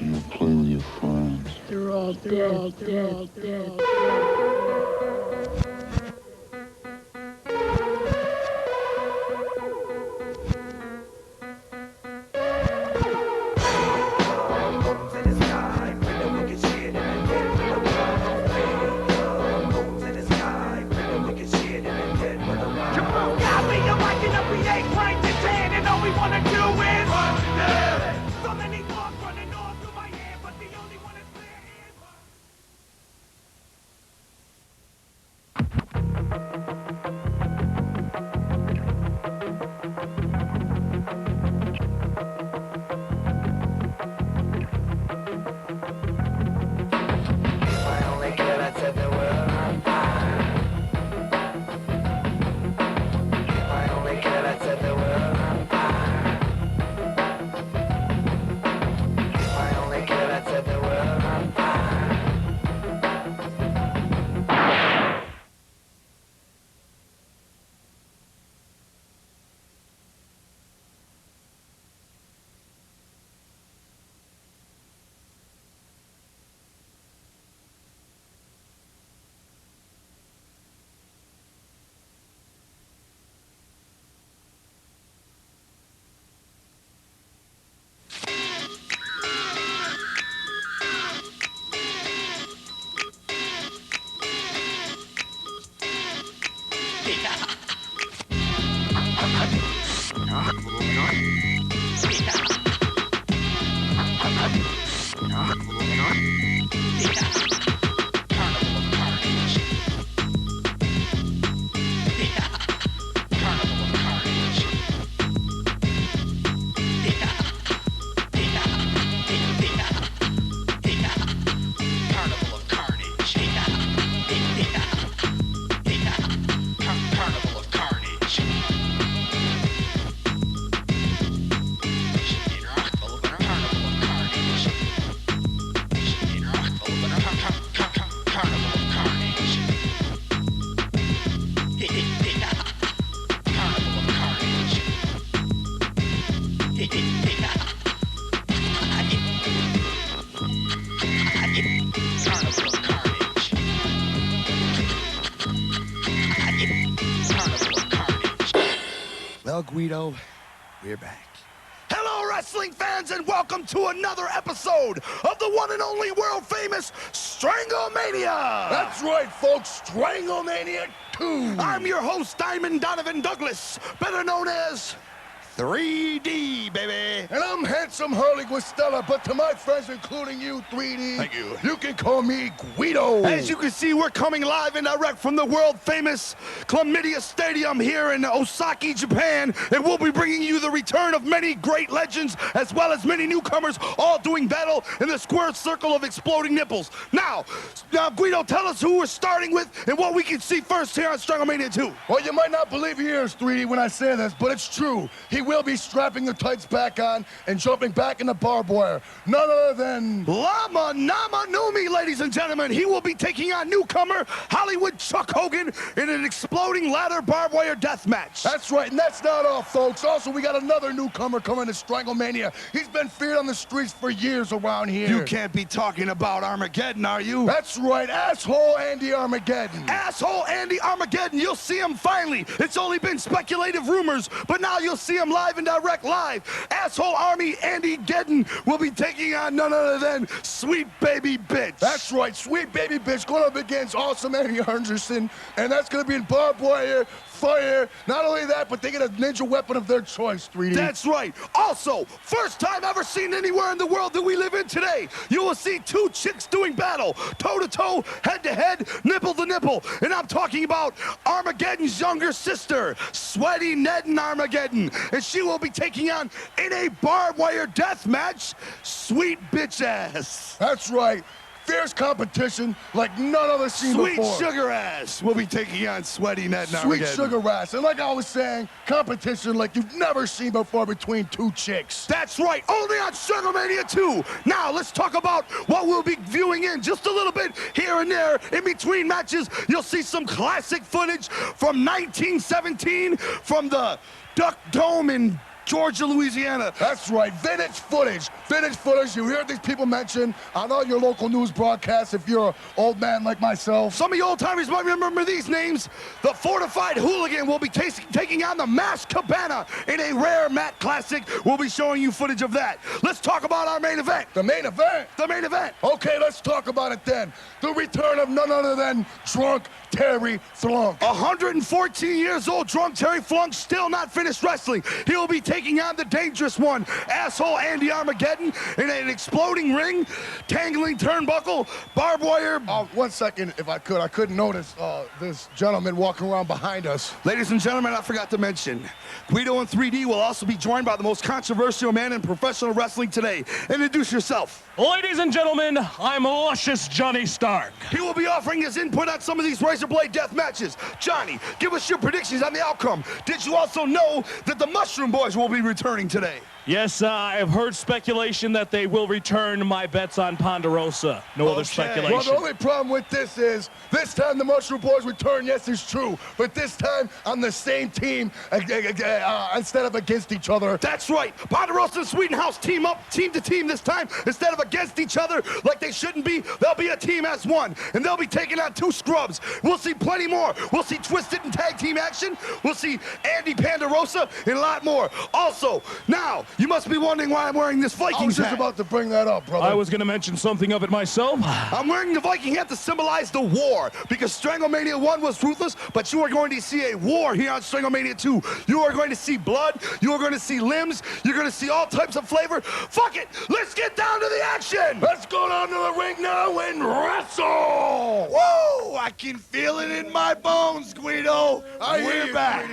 you play with your friends. They're all dead. Well, Guido, we're back. Hello, wrestling fans, and welcome to another episode of the one and only world-famous Stranglemania! That's right, folks, Stranglemania 2! I'm your host, Diamond Donovan Douglas, better known as 3D, baby! And I'm Handsome Harley Guistella, but to my friends, including you, 3D... Thank you. You can call me Guido! As you can see, we're coming live and direct from the world-famous Chlamydia Stadium here in Osaka, Japan, and we'll be bringing you the return of many great legends, as well as many newcomers, all doing battle in the square circle of exploding nipples. Now, Guido, tell us who we're starting with and what we can see first here on Stranglemania 2. Well, you might not believe your ears, 3D, when I say this, but it's true. He will be strapping the tights back on and jumping back in the barbed wire. None other than... Lama Nama Numi, ladies and gentlemen. He will be taking on newcomer Hollywood Chuck Hogan in an exploding ladder barbed wire death match. That's right, and that's not all, folks. Also, we got another newcomer coming to Stranglemania. He's been feared on the streets for years around here. You can't be talking about Armageddon, are you? That's right, Asshole Andy Armageddon. Asshole Andy Armageddon, you'll see him finally. It's only been speculative rumors, but now you'll see him live and direct live. Asshole Army Andy Geddon will be taking on none other than Sweet Baby Bitch. That's right, Sweet Baby Bitch going up against Awesome Andy Anderson, and that's going to be in barbed wire, fire. Not only that, but they get a ninja weapon of their choice, 3D. That's right. Also, first time ever seen anywhere in the world that we live in today, you will see two chicks doing battle, toe-to-toe, head-to-head, nipple-to-nipple. And I'm talking about Armageddon's younger sister, Sweaty Ned and Armageddon. And she will be taking on, in a barbed wire death match, Sweet Bitch Ass. That's right. Fierce competition like none other seen Sweet before. Sugar Ass will be taking on Sweaty Ned and Armageddon. Sweet Sugar Ass. And like I was saying, competition like you've never seen before between two chicks. That's right, only on Stranglemania 2. Now, let's talk about what we'll be viewing in just a little bit here and there. In between matches, you'll see some classic footage from 1917 from the Duck Dome in Georgia, Louisiana. That's right, vintage footage. Vintage footage you hear these people mention on all your local news broadcasts if you're an old man like myself. Some of you old-timers might remember these names. The Fortified Hooligan will be taking on the Masked Cabana in a rare Matt Classic. We'll be showing you footage of that. Let's talk about our main event. The main event? The main event. Okay, let's talk about it then. The return of none other than Drunk Terry Flunk. 114 years old, Drunk Terry Flunk, still not finished wrestling. He'll be taking on the dangerous one, Asshole Andy Armageddon, in an exploding ring, tangling turnbuckle, barbed wire. 1 second, if I could. I couldn't notice this gentleman walking around behind us. Ladies and gentlemen, I forgot to mention, Guido and 3D will also be joined by the most controversial man in professional wrestling today. Introduce yourself. Ladies and gentlemen, I'm Luscious Johnny Stark. He will be offering his input on some of these razor blade death matches. Johnny, give us your predictions on the outcome. Did you also know that the Mushroom Boys will be returning today? Yes, I have heard speculation that they will return my bets on Ponderosa. No other speculation. Well, the only problem with this is, this time the Mushroom Boys return, yes, it's true, but this time on the same team instead of against each other. That's right. Ponderosa and Sweetenhouse team up, team to team this time. Instead of against each other like they shouldn't be, they'll be a team as one, and they'll be taking on two scrubs. We'll see plenty more. We'll see Twisted and tag team action. We'll see Andy Ponderosa and a lot more. Also, now, you must be wondering why I'm wearing this Vikings I was just hat. about to bring that up, brother. I was going to mention something of it myself. I'm wearing the Viking hat to symbolize the war, because Stranglemania 1 was ruthless, but you are going to see a war here on Stranglemania 2. You are going to see blood, you are going to see limbs, you're going to see all types of flavor. Fuck it, let's get down to the action! Let's go down to the ring now and wrestle! Woo! I can feel it in my bones, Guido. We're back.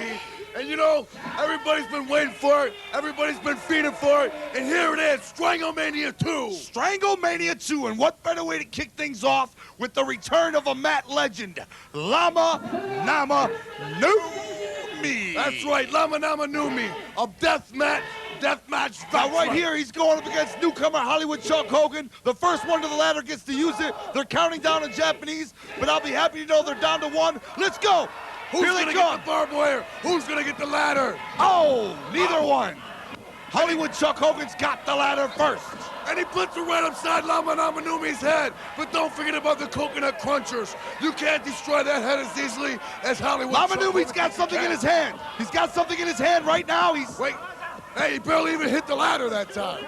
And you know, everybody's been waiting for it, everybody's been feeding for it, and here it is, Stranglemania 2! Stranglemania 2, and what better way to kick things off with the return of a Matt legend, Lama Nama Numi. That's right, Lama Nama Numi, a deathmatch Now right here, he's going up against newcomer Hollywood Chuck Hogan. The first one to the ladder gets to use it. They're counting down in Japanese, but I'll be happy to know they're down to one. Let's go! Who's gonna get the barbed wire? Who's gonna get the ladder? Oh, neither one. Hollywood Chuck Hogan's got the ladder first. And he puts it right upside Lama Nama Numi's head. But don't forget about the coconut crunchers. You can't destroy that head as easily as Hollywood Lama Chuck Numi's Hogan got something can. in his hand. He's got something in his hand right now. Wait, hey, he barely even hit the ladder that time.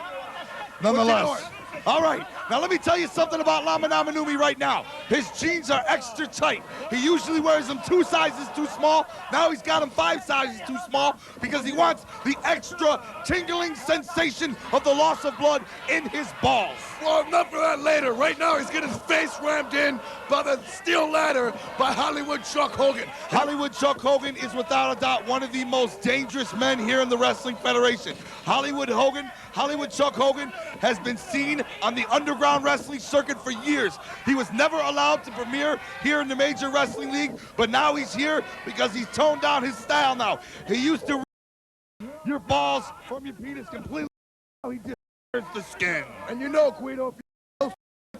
Nonetheless. All right, now let me tell you something about Lama Nama Numi right now. His jeans are extra tight. He usually wears them 2 sizes too small. Now he's got them 5 sizes too small because he wants the extra tingling sensation of the loss of blood in his balls. Well, enough for that later. Right now, he's getting his face rammed in by the steel ladder by Hollywood Chuck Hogan. Hollywood Chuck Hogan is without a doubt one of the most dangerous men here in the Wrestling Federation. Hollywood Chuck Hogan has been seen on the underground wrestling circuit for years. He was never allowed to premiere here in the Major Wrestling League, but now he's here because he's toned down his style now. He used to your balls from your penis completely. Now he just wears the skin. And you know, Guido, if you know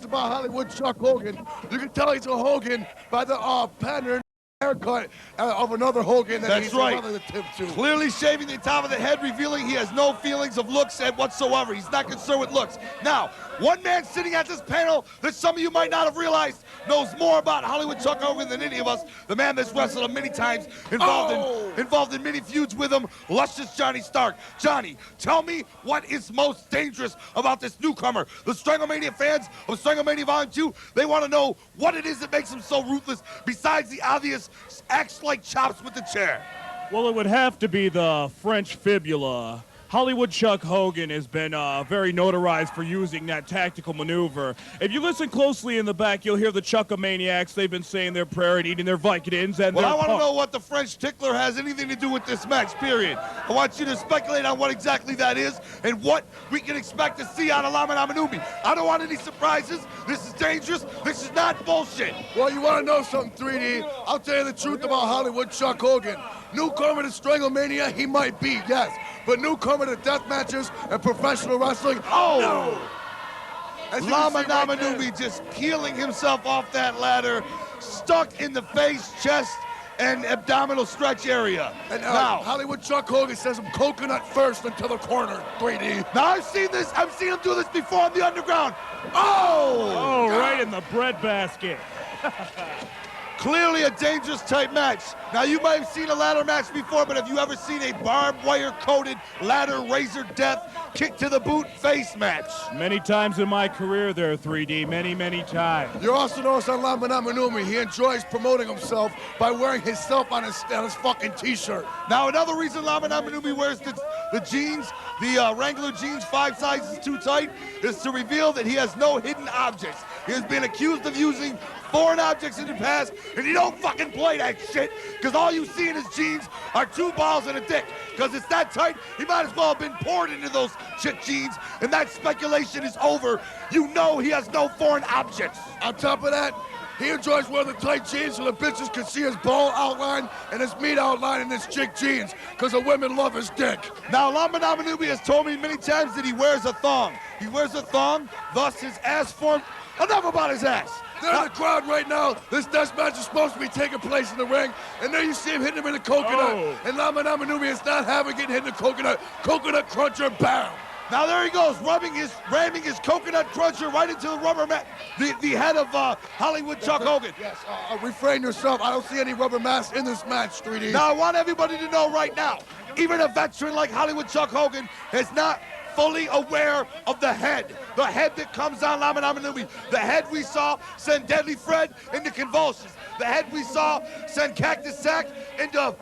about Hollywood Chuck Hogan, you can tell he's a Hogan by the pattern haircut of another Hogan that That's he's right. relative to. Clearly shaving the top of the head, revealing he has no feelings of looks whatsoever. He's not concerned with looks. Now, one man sitting at this panel that some of you might not have realized knows more about Hollywood Chuck Hogan than any of us. The man that's wrestled him many times, involved in many feuds with him, Luscious Johnny Stark. Johnny, tell me what is most dangerous about this newcomer. The Stranglemania fans of Stranglemania Volume 2, they want to know what it is that makes him so ruthless besides the obvious acts like chops with the chair. Well, it would have to be the French fibula. Hollywood Chuck Hogan has been very notarized for using that tactical maneuver. If you listen closely in the back, you'll hear the Chuckamaniacs. They've been saying their prayer and eating their Vicodins. And well, I want to know what the French tickler has anything to do with this match, period. I want you to speculate on what exactly that is and what we can expect to see out of Lama Nama Numi. I don't want any surprises. This is dangerous. This is not bullshit. Well, you want to know something, 3D? I'll tell you the truth about Hollywood Chuck Hogan. Newcomer to Stranglemania, he might be, yes. But newcomer to death matches and professional wrestling, no. Lama Nama Numi just peeling himself off that ladder, stuck in the face, chest, and abdominal stretch area. And now, Hollywood Chuck Hogan says him coconut first into the corner, 3D. now I've seen this. I've seen him do this before on the underground. Oh! Oh, right in the breadbasket. Clearly a dangerous type match. Now you might have seen a ladder match before, but have you ever seen a barbed wire coated ladder razor death kick to the boot face match? Many times in my career there, 3D. Many times. You also notice on Lamana Manumi, he enjoys promoting himself by wearing himself on his fucking t-shirt. Now another reason Lamana Manumi wears the jeans, the Wrangler jeans 5 sizes too tight, is to reveal that he has no hidden objects. He has been accused of using foreign objects in the past, and you don't fucking play that shit, because all you see in his jeans are 2 balls and a dick. Because it's that tight, he might as well have been poured into those chick jeans, and that speculation is over. You know he has no foreign objects. On top of that, he enjoys wearing the tight jeans so the bitches can see his ball outline and his meat outline in his chick jeans, because the women love his dick. Now, Lamana Manumi has told me many times that he wears a thong. He wears a thong, thus his ass form. Enough about his ass. They're in the crowd right now. This death match is supposed to be taking place in the ring. And there you see him hitting him in the coconut. Oh. And Lamana Manumi is not having it hit in the coconut. Coconut cruncher, bam. Now there he goes, ramming his coconut cruncher right into the rubber mat, the head of Hollywood Chuck Hogan. Yes, refrain yourself. I don't see any rubber masks in this match, 3D. Now I want everybody to know right now, even a veteran like Hollywood Chuck Hogan is not fully aware of the head that comes on Lamana Manumi. The head we saw send Deadly Fred into convulsions. The head we saw send Cactus Sack into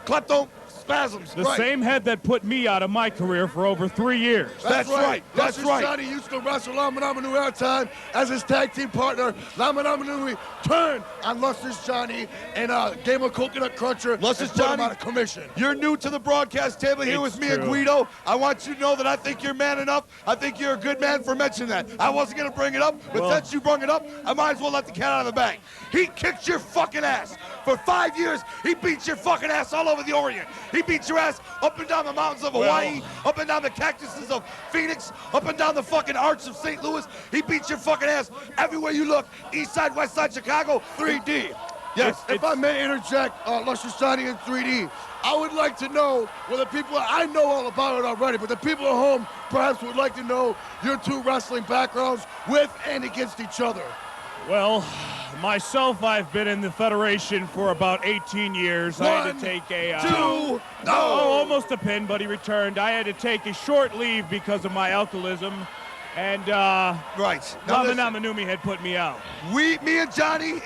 kleptospasms. The same head that put me out of my career for over 3 years. That's right. That's Luscious right. Johnny used to wrestle Lamana Manumi at a time as his tag team partner. Lamana Manumi turned on Luscious Johnny and gave him a coconut cruncher. Luscious and put him Johnny, out of commission. You're new to the broadcast table here with me and Guido. I want you to know that I think you're man enough. I think you're a good man for mentioning that. I wasn't going to bring it up, but since you brought it up, I might as well let the cat out of the bag. He kicked your fucking ass. For 5 years, he beat your fucking ass all over the Orient. He beat your ass up and down the mountains of Hawaii, up and down the cactuses of Phoenix, up and down the fucking arch of St. Louis. He beat your fucking ass everywhere you look. East side, west side, Chicago, 3D. Yes. If I may interject, Luscious Johnny in 3D, I would like to know, well, the people, I know all about it already, but the people at home perhaps would like to know your 2 wrestling backgrounds with and against each other. Well, myself, I've been in the Federation for about 18 years. I had to take a... almost a pin, but he returned. I had to take a short leave because of my alcoholism. And right. Lamana Manumi had put me out. Me and Johnny,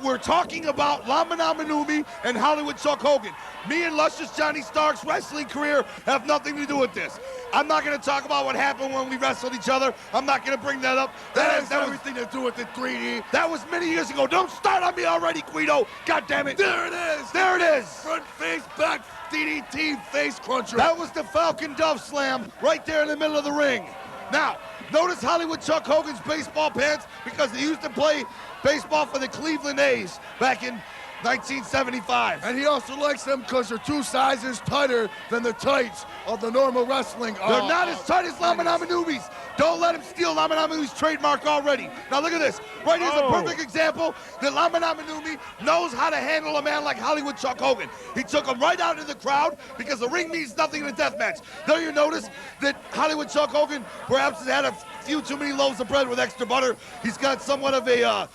we're talking about Lamana Manumi and Hollywood Chuck Hogan. Me and Luscious Johnny Stark's wrestling career have nothing to do with this. I'm not going to talk about what happened when we wrestled each other. I'm not going to bring that up. That has everything to do with the 3D. That was many years ago. Don't start on me already, Guido. God damn it. There it is. There it is. Front face, back DDT face cruncher. That was the Falcon Dove Slam right there in the middle of the ring. Now, notice Hollywood Chuck Hogan's baseball pants, because he used to play baseball for the Cleveland A's back in 1975. And he also likes them because they're 2 sizes tighter than the tights of the normal wrestling. They're not as tight as Lamana Manumi's. Don't let him steal Lamana Manumi's trademark already. Now look at this. Right here's a perfect example that Lamana Manumi knows how to handle a man like Hollywood Chuck Hogan. He took him right out of the crowd because the ring means nothing in a death match. There you notice that Hollywood Chuck Hogan perhaps has had a few too many loaves of bread with extra butter. He's got somewhat of a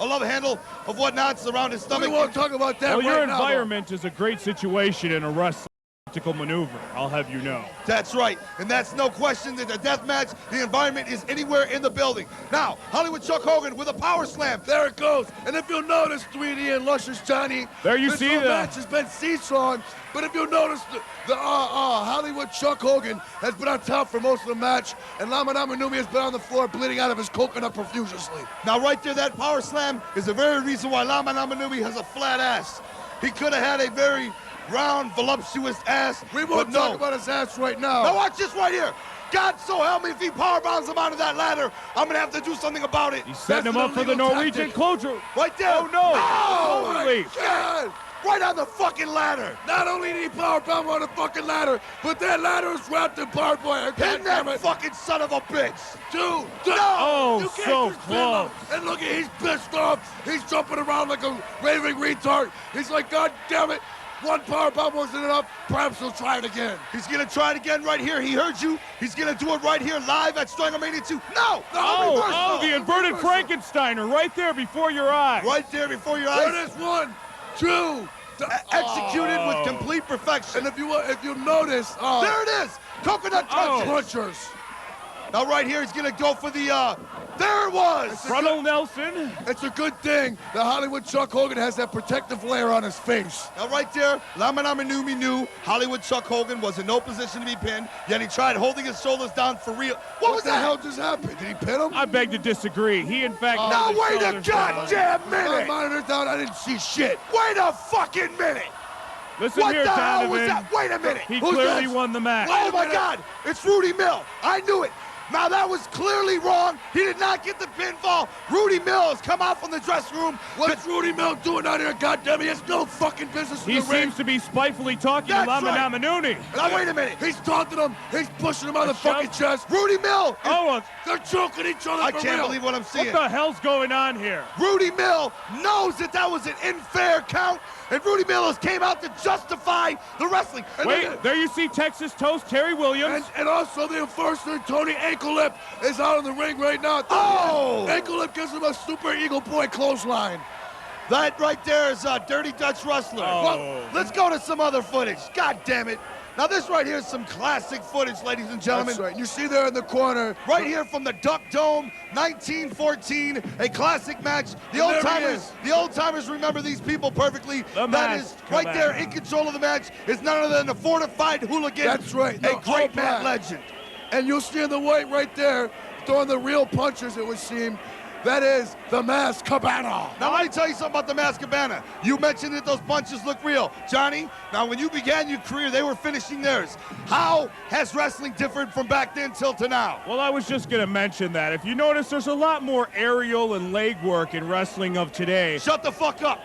love handle of whatnots around his stomach. We won't talk about that Well, right your now, environment is a great situation in a wrestling maneuver, I'll have you know. That's right, and that's no question that the death match, the environment is anywhere in the building. Now, Hollywood Chuck Hogan with a power slam. There it goes. And if you'll notice, 3D and Luscious Johnny, there you this see whole the match has been seesawing. But if you'll notice, the Hollywood Chuck Hogan has been on top for most of the match, and Lamana Manumi has been on the floor bleeding out of his coconut profusely. Now, right there, that power slam is the very reason why Lamana Manumi has a flat ass. He could have had a very round, voluptuous ass. We won't talk about his ass right now. Now watch this right here. God so help me, if he power bombs him onto that ladder, I'm gonna have to do something about it. He's setting him up for the Norwegian closure. Right there. Oh no! Oh my God! right on the fucking ladder. Not only did he powerbomb on the fucking ladder, but that ladder is wrapped in barbed wire. Hit that fucking son of a bitch. Dude, Oh, you can't so just close. pin him. And look, he's pissed off. He's jumping around like a raving retard. He's like, God damn it. One powerbomb wasn't enough. Perhaps he'll try it again. He's gonna try it again right here. He heard you. He's gonna do it right here live at Stranglemania 2. No! Oh, the inverted Frankensteiner right there before your eyes. Right there before your There eyes. it is. 1, 2. Executed with complete perfection. And if you notice, There it is! Coconut crunches. punchers. Now right here, he's gonna go for the, there it was! Frontal Nelson. It's a good thing that Hollywood Chuck Hogan has that protective layer on his face. Now right there, Lamanaminu knew Hollywood Chuck Hogan was in no position to be pinned, yet he tried holding his shoulders down for real. What was the that? hell just happened? Did he pin him? I beg to disagree. He, in fact, Now held his wait a shoulders down. goddamn My minute! monitor down, I didn't see shit. Wait a fucking minute! Listen What here, the hell was Donovan. that? Wait a minute! He Who's clearly this? won the match. Oh my God! It's Rudy Mill. I knew it. Now that was clearly wrong. He did not get the pinfall. Rudy Mill has come out from the dressing room. What's Rudy Mill doing out here? Goddamn, he has no fucking business in He the ring. seems to be spitefully talking to That's Lama right. Namanuni. Now wait a minute. He's taunting him. He's pushing him on the shove? fucking chest. Rudy Mill. Oh, They're choking each other I for can't real. believe what I'm seeing. what the hell's going on here? Rudy Mill knows that that was an unfair count, and Rudy Mill has came out to justify the wrestling. And Wait, there you see Texas Toast, Terry Williams. And also the enforcer, Tony Anklelip, is out in the ring right now. Oh! Anklelip gives him a super Eagle Boy clothesline. That right there is a Dirty Dutch Wrestler. Oh. Well, let's go to some other footage. God damn it. Now this right here is some classic footage, ladies and gentlemen. That's right. You see there in the corner. Right here from the Duck Dome, 1914, a classic match. The And old there he timers, is. the old timers remember these people perfectly. The That is Masked right there Man. in control of the match is none other than the fortified hooligan. That's right. A No, great all mat black. legend. And you'll see in the white right there, throwing the real punches, it would seem. That is the Masked Cabana. Now let me tell you something about the Masked Cabana. You mentioned that those punches look real. Johnny, now when you began your career, they were finishing theirs. How has wrestling differed from back then till to now? Well, I was just going to mention that. If you notice, there's a lot more aerial and leg work in wrestling of today. Shut the fuck up.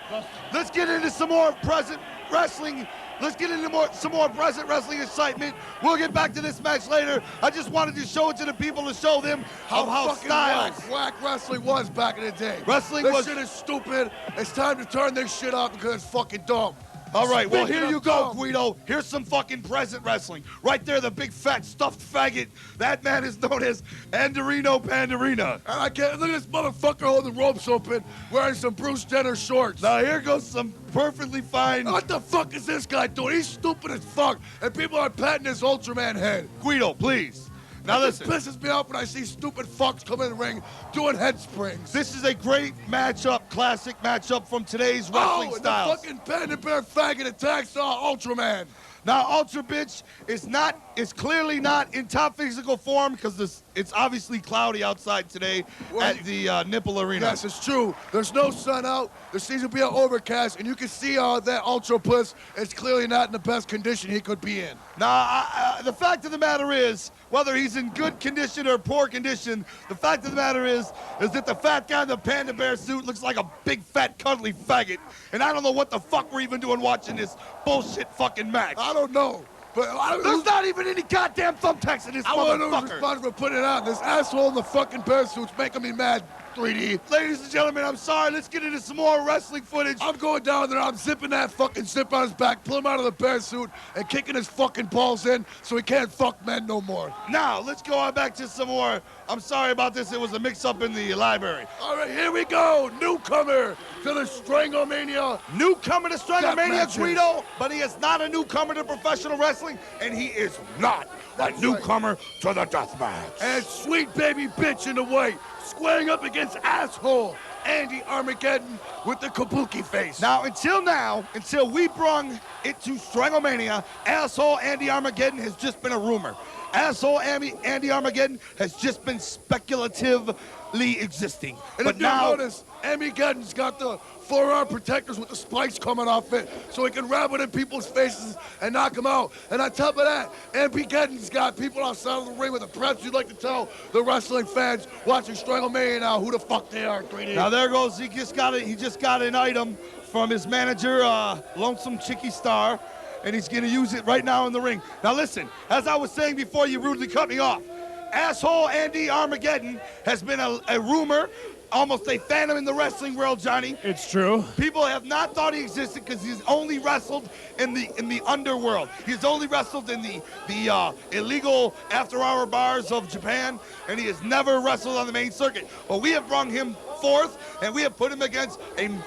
Let's get into some more present wrestling. Let's get into some more present wrestling excitement. We'll get back to this match later. I just wanted to show it to the people to show them how fucking styles. whack wrestling was back in the day. Wrestling this was- shit is stupid. It's time to turn this shit off because it's fucking dumb. All right, well, Speaking here of you go, dumb, Guido. Here's some fucking present wrestling. Right there, the big fat stuffed faggot. That man is known as Andorino Pandorina. And I can't look at this motherfucker holding ropes open, wearing some Bruce Jenner shorts. Now here goes some perfectly fine What the fuck is this guy doing? He's stupid as fuck, and people are patting his Ultraman head. Guido, please. Now This listen. pisses me off when I see stupid fucks come in the ring doing head springs. This is a great matchup, classic matchup from today's wrestling and styles. the fucking Panda Bear faggot attacks Ultraman. Now, Ultra Bitch is clearly not in top physical form because it's obviously cloudy outside today Well, at the Nipple Arena. Yes, it's true. There's no sun out. There seems to be an overcast, and you can see that Ultra Puss is clearly not in the best condition he could be in. Now, the fact of the matter is, whether he's in good condition or poor condition, the fact of the matter is that the fat guy in the Panda Bear suit looks like a big, fat, cuddly faggot. And I don't know what the fuck we're even doing watching this bullshit fucking match. I don't know, but There's not even any goddamn thumbtacks in this I want to know who's motherfucker. responsible for putting it on. This asshole in the fucking bear suit's making me mad, 3D. Ladies and gentlemen, I'm sorry. Let's get into some more wrestling footage. I'm going down there, I'm zipping that fucking zip on his back, pull him out of the bear suit, and kicking his fucking balls in so he can't fuck men no more. Now, let's go on back to some more. I'm sorry about this. It was a mix-up in the library. All right, here we go. Newcomer to the Stranglemania. Newcomer to Stranglemania, matches. Guido, but he is not a newcomer to professional wrestling, and he is not a newcomer to the death match. And sweet baby bitch in the white, squaring up against asshole Andy Armageddon with the kabuki face. Now, until we brung it to Stranglemania, asshole Andy Armageddon has just been a rumor. Asshole Andy Armageddon has just been speculative existing. And But if you now, notice, Armageddon's got the forearm protectors with the spikes coming off it, so he can ram it in people's faces and knock them out. And on top of that, Armageddon's got people outside of the ring with the press. You'd like to tell the wrestling fans watching Stranglemania now who the fuck they are, 3D. now there goes, he just got an item from his manager, Lonesome Chicky Star, and he's gonna use it right now in the ring. Now listen, as I was saying before you rudely cut me off, asshole Andy Armageddon has been a rumor, almost a phantom in the wrestling world, Johnny. It's true. People have not thought he existed because he's only wrestled in the underworld. He's only wrestled in the illegal after-hour bars of Japan, and he has never wrestled on the main circuit. But we have brought him forth, and we have put him against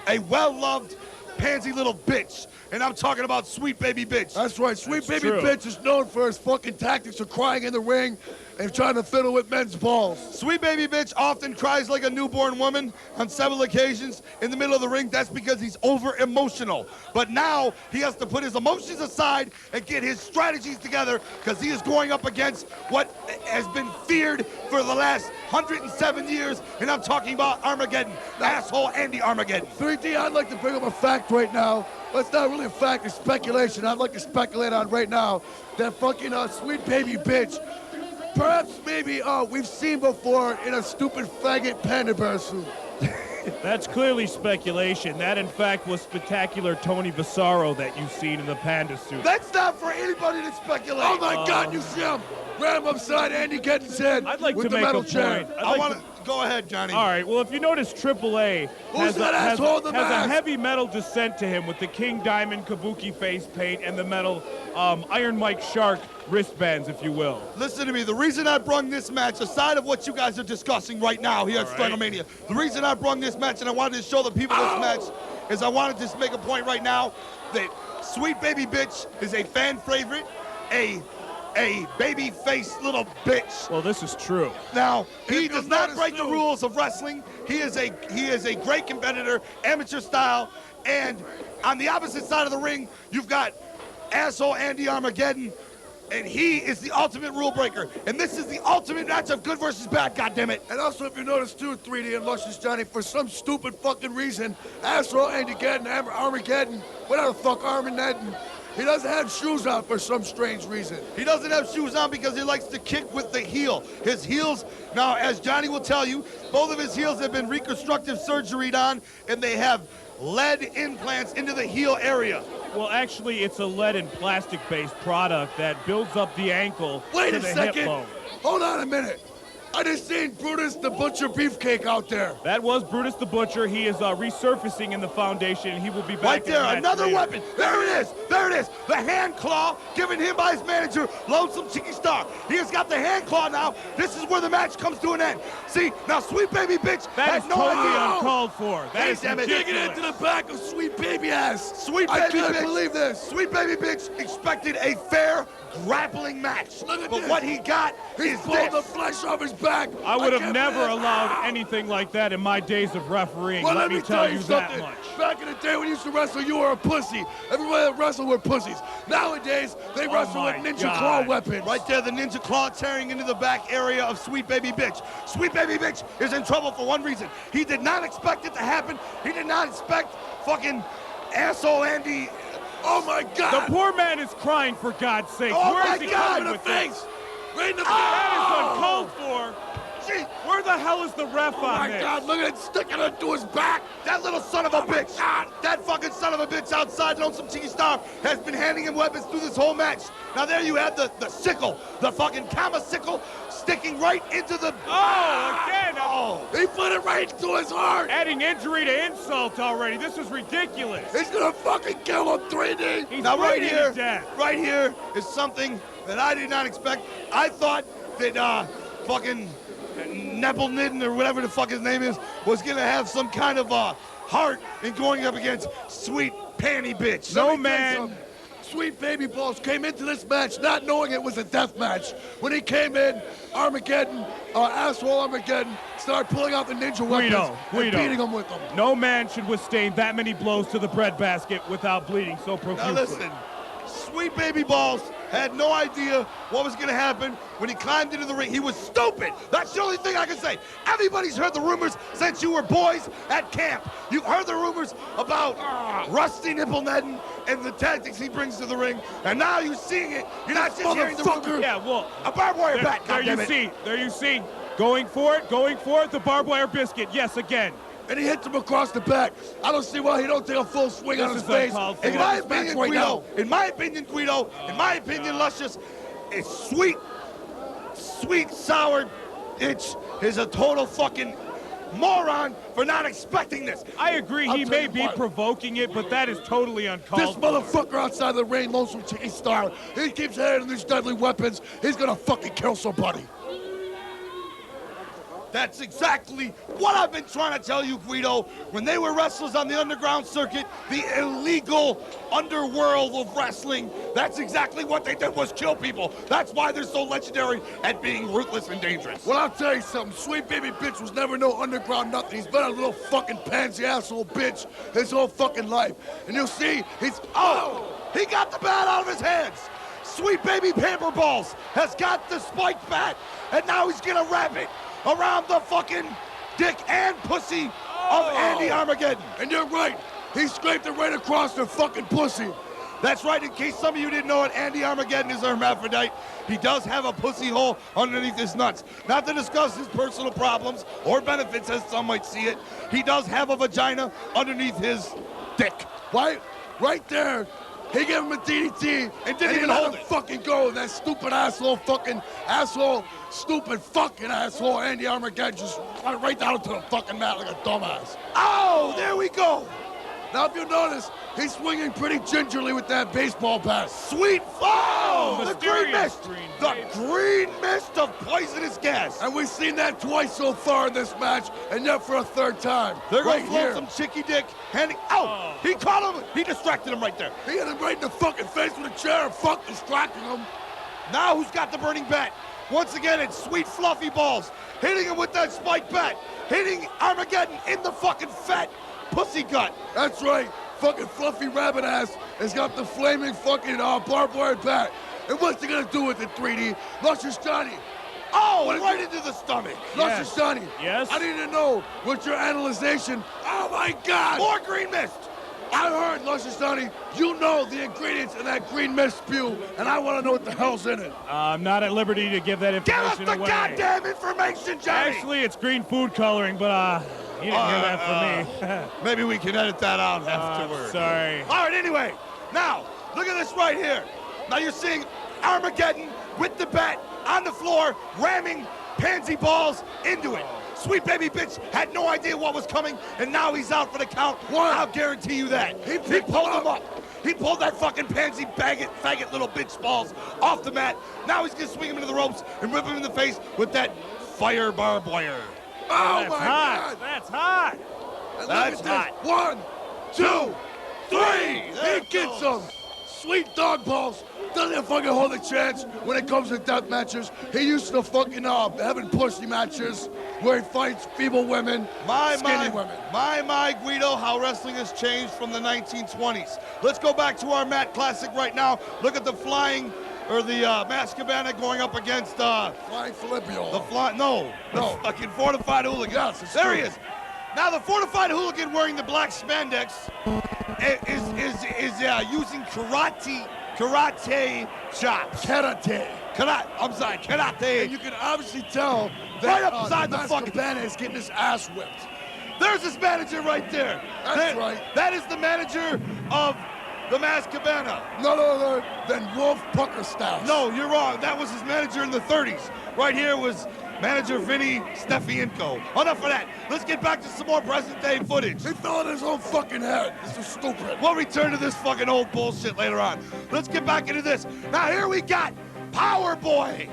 a well-loved pansy little bitch. And I'm talking about Sweet Baby Bitch. That's right. Sweet That's Baby true. Bitch is known for his fucking tactics of crying in the ring and trying to fiddle with men's balls. Sweet Baby Bitch often cries like a newborn woman on several occasions in the middle of the ring. That's because he's over emotional. But now he has to put his emotions aside and get his strategies together because he is going up against what has been feared for the last 107 years. And I'm talking about Armageddon, asshole Andy Armageddon. 3D, I'd like to bring up a fact right now. Well, it's not really a fact, it's speculation. I'd like to speculate on right now that fucking Sweet Baby Bitch, perhaps maybe we've seen before in a stupid faggot panda bear suit. That's clearly speculation. That, in fact, was spectacular Tony Vasaro that you've seen in the panda suit. That's not for anybody to speculate. Oh my God, you see him ram upside Andy Getton's head I'd like with to the make metal a chair. point. I want to go ahead, Johnny. All right, well, if you notice, AAA has that a asshole in the mask? heavy metal descent to him with the King Diamond Kabuki face paint and the metal Iron Mike Shark wristbands, if you will. Listen to me. The reason I brung this match, aside of what you guys are discussing right now here at Stranglemania, the reason I brung this match and I wanted to show the people this match is I wanted to just make a point right now that Sweet Baby Bitch is a fan favorite, a baby-faced little bitch. Well, this is true. Now, he If does you'll not notice, break the too- rules of wrestling. He is a great competitor, amateur style, and on the opposite side of the ring, you've got asshole Andy Armageddon, and he is the ultimate rule breaker. And this is the ultimate match of good versus bad, goddammit. And also, if you notice too, 3D and Luscious Johnny, for some stupid fucking reason, asshole Andy Getton, Armageddon, whatever the fuck, Armageddon, he doesn't have shoes on for some strange reason. He doesn't have shoes on because he likes to kick with the heel. His heels, now as Johnny will tell you, both of his heels have been reconstructive surgery on, and they have lead implants into the heel area. Well, actually, it's a lead and plastic-based product that builds up the ankle Wait to a the second. hip bone. Hold on a minute. I just seen Brutus the Butcher Beefcake out there. That was Brutus the Butcher. He is resurfacing in the foundation, and he will be back Right in the there, match another later. weapon. There it is. There it is. The hand claw given him by his manager, Lonesome Chicky Star. He has got the hand claw now. This is where the match comes to an end. See, now Sweet Baby Bitch That had is no totally idea. uncalled for. That is damn it. Digging ridiculous. into the back of Sweet Baby ass. Sweet I Baby can't Bitch. believe this. Sweet Baby Bitch expected a fair grappling match. Look at but this. what he got He's is pulled the this. flesh off his back. I would have can't never believe- allowed Ah! anything like that in my days of refereeing. Well, let me tell you that something. much. Back in the day when you used to wrestle, you were a pussy. Everybody that wrestled were pussies. Nowadays, they wrestle with my ninja God. claw weapons. Right there, the ninja claw tearing into the back area of Sweet Baby Bitch. Sweet Baby Bitch is in trouble for one reason. He did not expect it to happen. He did not expect fucking asshole Andy. Oh my The God! poor man is crying, for God's sake. Oh Where my is he God, going in the with this? face! Right in the That face! is uncalled for. Gee, Where the hell is the ref Oh on my this? God, look at it sticking into his back! that little son of a bitch. That fucking son of a bitch outside Lonesome Chicky Star has been handing him weapons through this whole match. Now there you have the sickle, the fucking Kama sickle sticking right into the... Oh, again. Oh. He put it right into his heart! Adding injury to insult already. This is ridiculous. He's gonna fucking kill him, 3D! He's Now right bleeding here, to death. right here is something that I did not expect. I thought that fucking Nepelnidden or whatever the fuck his name is was gonna have some kind of heart in going up against Sweet Panty Bitch. No Let me tell you man. something. Sweet Baby Balls came into this match not knowing it was a death match. When he came in, Armageddon, asshole Armageddon, started pulling out the ninja weapons and beating him with them. No man should withstand that many blows to the breadbasket without bleeding so Now profusely. listen, Sweet Baby Balls had no idea what was going to happen when he climbed into the ring. He was stupid. That's the only thing I can say. Everybody's heard the rumors since you were boys at camp. You've heard the rumors about Rusty Nipple Nedden and the tactics he brings to the ring, and now you're seeing it. You're not just hearing the rumors. Yeah, well, A barbed wire bat, there you goddammit. see. There you see. Going for it, the barbed wire biscuit. Yes, again. And he hits him across the back. I don't see why he don't take a full swing on his face. In my opinion, Guido, Luscious, it's sweet, sour itch is a total fucking moron for not expecting this. I agree, he may be provoking it, but that is totally uncalled This motherfucker outside the ring, Lonesome Chicken Star, he keeps handling these deadly weapons. He's gonna fucking kill somebody. That's exactly what I've been trying to tell you, Guido. When they were wrestlers on the underground circuit, the illegal underworld of wrestling, that's exactly what they did, was kill people. That's why they're so legendary at being ruthless and dangerous. Well, I'll tell you something. Sweet Baby Bitch was never no underground nothing. He's been a little fucking pansy asshole bitch his whole fucking life. And you'll see, He got the bat out of his hands. Sweet Baby Pamper Balls has got the spike bat, and now he's gonna wrap it around the fucking dick and pussy of Andy Armageddon. And you're right. He scraped it right across their fucking pussy. That's right, in case some of you didn't know it, Andy Armageddon is a hermaphrodite. He does have a pussy hole underneath his nuts. Not to discuss his personal problems or benefits, as some might see it, he does have a vagina underneath his dick. Why? Right there. He gave him a DDT and didn't even hold it. Fucking go. That stupid asshole, stupid fucking asshole Andy Armageddon just went right down to the fucking mat like a dumbass. Oh, there we go. Now, if you notice, he's swinging pretty gingerly with that baseball bat. Sweet. Oh, the green mist. The mist. green mist of poisonous gas. And we've seen that twice so far in this match, and yet for a third time. They're right going to here. float some chicky dick. He caught him. He distracted him right there. He hit him right in the fucking face with a chair and fuck distracting him. Now who's got the burning bat? Once again, it's Sweet Fluffy Balls hitting him with that spike bat. Hitting Armageddon in the fucking fat pussy gut. That's right. Fucking Fluffy Rabbit Ass has got the flaming fucking barbed wire bat. And what's he gonna do with it, 3D? Luscious Johnny. Oh, right into the stomach. Luscious Johnny. Yes. I need to know what your analyzation. Oh my God. More green mist. I heard, Luscious Johnny, you know the ingredients in that green mist spew, and I want to know what the hell's in it. I'm not at liberty to give that Give us information the away. goddamn information, Johnny. Actually, it's green food coloring, but you didn't hear that from me. Maybe we can edit that out afterwards. Sorry. All right, anyway. Now, look at this right here. Now you're seeing Armageddon with the bat on the floor, ramming Pansy Balls into it. Sweet Baby Bitch had no idea what was coming, and now he's out for the count. I'll guarantee you that. He pulled him up. He pulled that fucking pansy faggot little bitch balls off the mat. Now he's gonna swing him into the ropes and rip him in the face with that fire barbed wire. Oh That's my hot. God. That's hot. And That's look at this. hot. 1, 2, 3. There He it gets goes. some sweet dog balls. Doesn't fucking hold a chance when it comes to death matches. He used to fucking having pussy matches where he fights feeble women, skinny women. My, Guido, how wrestling has changed from the 1920s. Let's go back to our Matt Classic right now. Look at the flying, or the Mask Cabana going up against Flying Filippo. the fucking Fortified Hooligan. Yes, it's there true. he is. Now the Fortified Hooligan wearing the black spandex is using karate chops. Karate. Karate. And you can obviously tell that Right upside the Mask fucking- Cabana is getting his ass whipped. There's his manager right there. That's right. That is the manager of the Mask Cabana. None other than Wolf Puckerstaff. No, you're wrong. That was his manager in the 30s. Right here was manager Vinny Stefienko. Enough of that. Let's get back to some more present day footage. He fell on his own fucking head. This is stupid. We'll return to this fucking old bullshit later on. Let's get back into this. Now here we got Power Boy.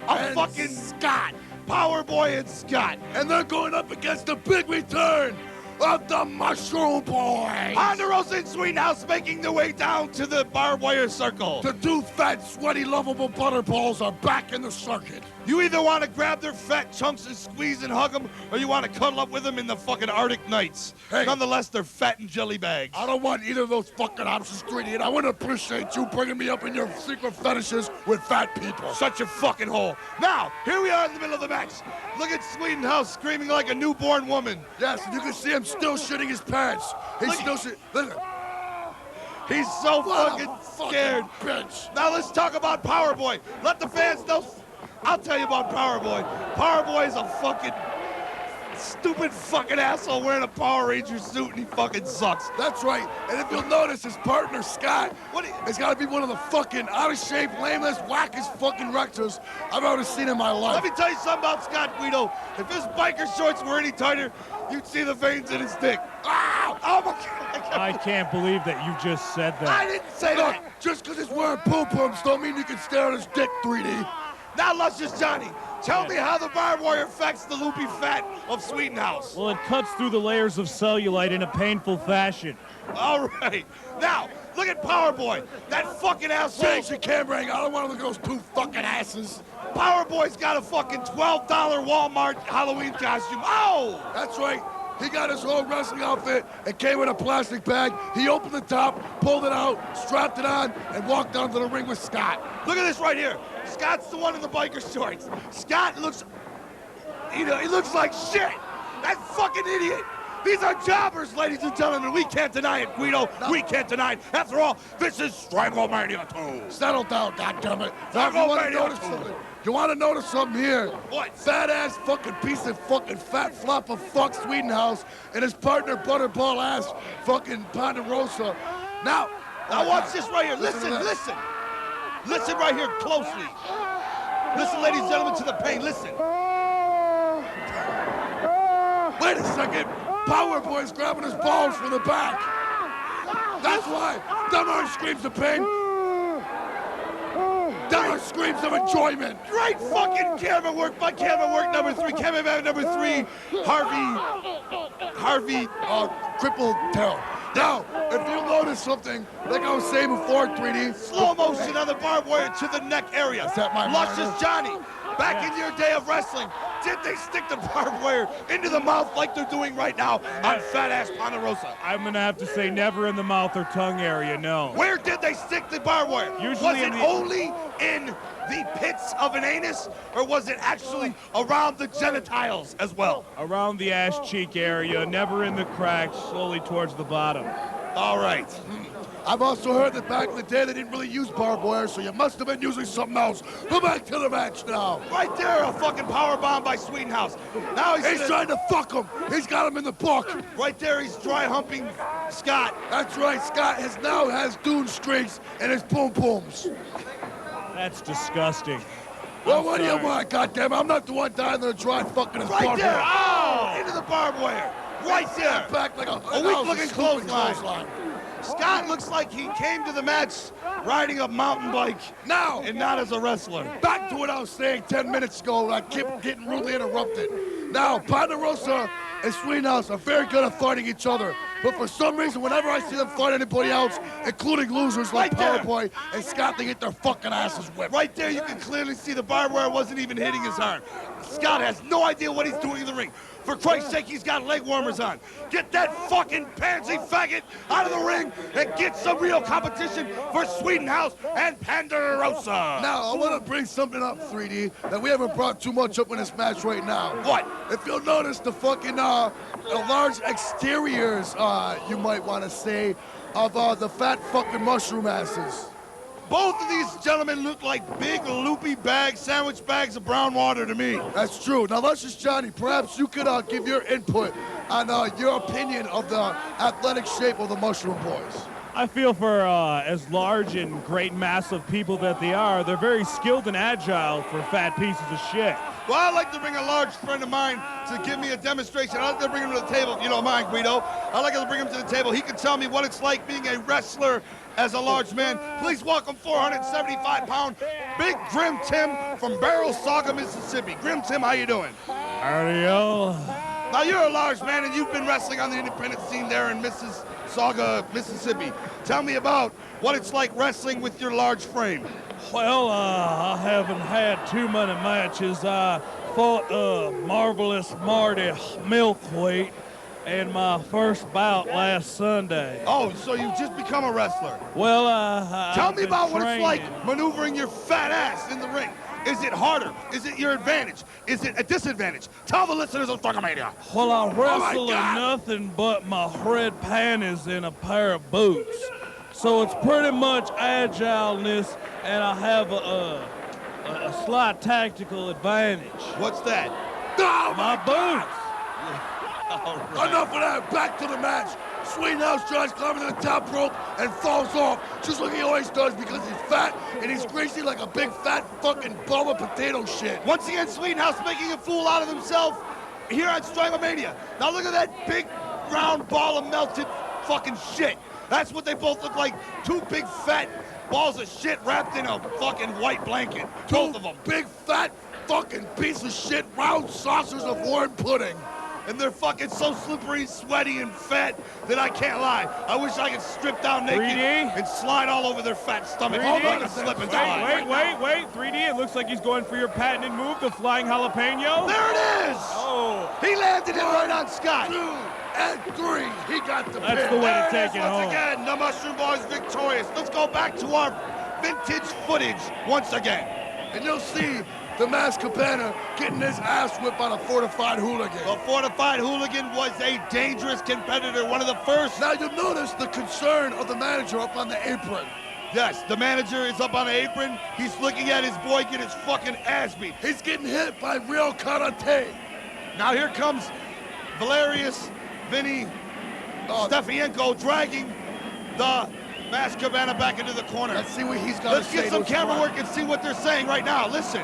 And fucking Scott. Power Boy and Scott. And they're going up against the big return of the Mushroom Boys. Ponderosa and Sweethouse making their way down to the barbed wire circle. The two fat, sweaty, lovable butterballs are back in the circuit. You either want to grab their fat chunks and squeeze and hug them, or you want to cuddle up with them in the fucking Arctic nights. Hey. Nonetheless, they're fat and jelly bags. I don't want either of those fucking options, 3D, and I wouldn't appreciate you bringing me up in your secret fetishes with fat people. Shut your fucking hole. Now, here we are in the middle of the match. Look at Swedenhouse screaming like a newborn woman. Yes, and you can see him still shitting his pants. He's Look- still shit. Listen. He's so What a fucking scared. bitch. Now let's talk about Power Boy. Let the fans know. I'll tell you about Power Boy. Power Boy is a fucking stupid fucking asshole wearing a Power Ranger suit, and he fucking sucks. That's right. And if you'll notice, his partner, Scott, has got to be one of the fucking out-of-shape, lamest, wackest fucking wrectors I've ever seen in my life. Let me tell you something about Scott Guido. If his biker shorts were any tighter, you'd see the veins in his dick. Ah! Oh my God! I can't believe that you just said I that. didn't say Look, that. just because he's wearing poo-pums don't mean you can stare at his dick, 3D. Now, Luscious Johnny, tell me how the barbed wire affects the loopy fat of Swedenhouse. Well, it cuts through the layers of cellulite in a painful fashion. All right. Now, look at Power Boy. That fucking asshole. Change the camera angle. I don't want to look at those two fucking asses. Power Boy's got a fucking $12 Walmart Halloween costume. Oh! That's right. He got his whole wrestling outfit. It came in a plastic bag. He opened the top, pulled it out, strapped it on, and walked down to the ring with Scott. Look at this right here. Scott's the one in the biker shorts. Scott looks, he looks like shit. That fucking idiot. These are jobbers, ladies and gentlemen. We can't deny it, Guido. We can't deny it. After all, this is Stranglemania 2. Settle down, goddammit. Now, if you want to notice something, you want to notice something here. What? Fat-ass fucking piece of fucking fat flop of fuck Swedenhouse and his partner butterball-ass fucking Ponderosa. Now watch this right here. to Listen, this. listen. Listen right here closely. Listen, ladies and gentlemen, to the pain. Listen. Wait a second. Power Boy's grabbing his balls from the back. That's why. Them aren't screams of pain. Them are screams of enjoyment. Great fucking camera work by camera work number 3. Cameraman number 3, Harvey. Crippled tail. Now, if you notice something, like I was saying before, 3D. Slow motion on the barbed wire to the neck area. Is that my Luscious minor? Johnny, back in your day of wrestling, did they stick the barbed wire into the mouth like they're doing right now on fat-ass Ponderosa? I'm gonna have to say never in the mouth or tongue area, no. Where did they stick the barbed wire? Usually was in it the- only in the pits of an anus, or was it actually around the genitals as well? Around the ass cheek area, never in the cracks, slowly towards the bottom. All right. I've also heard that back in the day they didn't really use barbed wire, so you must have been using something else. Go back to the match now. Right there, a fucking power bomb by Swedenhouse. Now He's trying to fuck him. He's got him in the book. right there, he's dry humping Scott. That's right. Scott has dune streaks in his boom booms. That's disgusting. Well, I'm what do you sorry. want, goddammit? I'm not the one dying in the dry fucking his Right barbed there, wire. oh, into the barbed wire. Right there. Back like a weak-looking stupid clothesline. Scott looks like he came to the match riding a mountain bike Now, and not as a wrestler. back to what I was saying 10 minutes ago. I kept getting rudely interrupted. Now, Ponderosa and Swedenhouse are very good at fighting each other. But for some reason, whenever I see them fight anybody else, including losers like Right there. Power Boy and Scott, they get their fucking asses whipped. Right there, you can clearly see the barbed wire wasn't even hitting his arm. Scott has no idea what he's doing in the ring. For Christ's sake, he's got leg warmers on. Get that fucking pansy faggot out of the ring and get some real competition for Swedenhouse and Ponderosa. Now, I want to bring something up, 3D, that we haven't brought too much up in this match right now. What? If you'll notice the fucking large exteriors, you might want to say, of the fat fucking mushroom asses. Both of these gentlemen look like big loopy bags, sandwich bags of brown water to me. That's true. Now, Luscious Johnny, perhaps you could give your input on your opinion of the athletic shape of the Mushroom Boys. I feel for as large and great massive people that they are, they're very skilled and agile for fat pieces of shit. Well, I'd like to bring a large friend of mine to give me a demonstration. I'd like to bring him to the table, if you don't mind, Guido. I'd like to bring him to the table. He can tell me what it's like being a wrestler as a large man. Please welcome 475-pound Big Grim Tim from Barrel Saga, Mississippi. Grim Tim, how you doing? Howdy, yo. Now, you're a large man, and you've been wrestling on the independent scene there in Sauga, Mississippi. Tell me about what it's like wrestling with your large frame. Well, I haven't had too many matches. I fought Marvelous Marty Milkweight in my first bout last Sunday. Oh, so you've just become a wrestler. Well, Tell me about what it's like maneuvering your fat ass in the ring. Is it harder? Is it your advantage? Is it a disadvantage? Tell the listeners of Stranglemania. Well, I wrestle in nothing but my red panties and a pair of boots. So it's pretty much agileness, and I have a slight tactical advantage. What's that? Oh, My boots. Right. Enough of that. Back to the match. Sweethouse tries climbing to the top rope and falls off, just like he always does because he's fat and he's greasy like a big fat fucking ball of potato shit. Once again, Sweethouse making a fool out of himself here on Stranglemania. Now look at that big round ball of melted fucking shit. That's what they both look like. Two big fat balls of shit wrapped in a fucking white blanket. Both of them. Big fat fucking piece of shit round saucers of warm pudding. And they're fucking so slippery, sweaty, and fat that I can't lie. I wish I could strip down naked 3D? and slide all over their fat stomach. 3D? Like a slip and slide. Wait, 3D, it looks like he's going for your patented move, the flying jalapeno. There it is! Oh. He landed it right on Scott. 2 and 3. He got the That's pin. the way to There it take is it once home. again. The Mushroom Boys victorious. Let's go back to our vintage footage once again. And you'll see the Masked Cabana getting his ass whipped by the fortified hooligan. The fortified hooligan was a dangerous competitor, one of the first. Now you'll notice the concern of the manager up on the apron. Yes, the manager is up on the apron. He's looking at his boy get his fucking ass beat. He's getting hit by real karate. Now here comes Valerius Vinny Stefienko dragging the Masked Cabana back into the corner. Let's see what he's got to Let's say. get some to his camera friend. work and see what they're saying right now. Listen.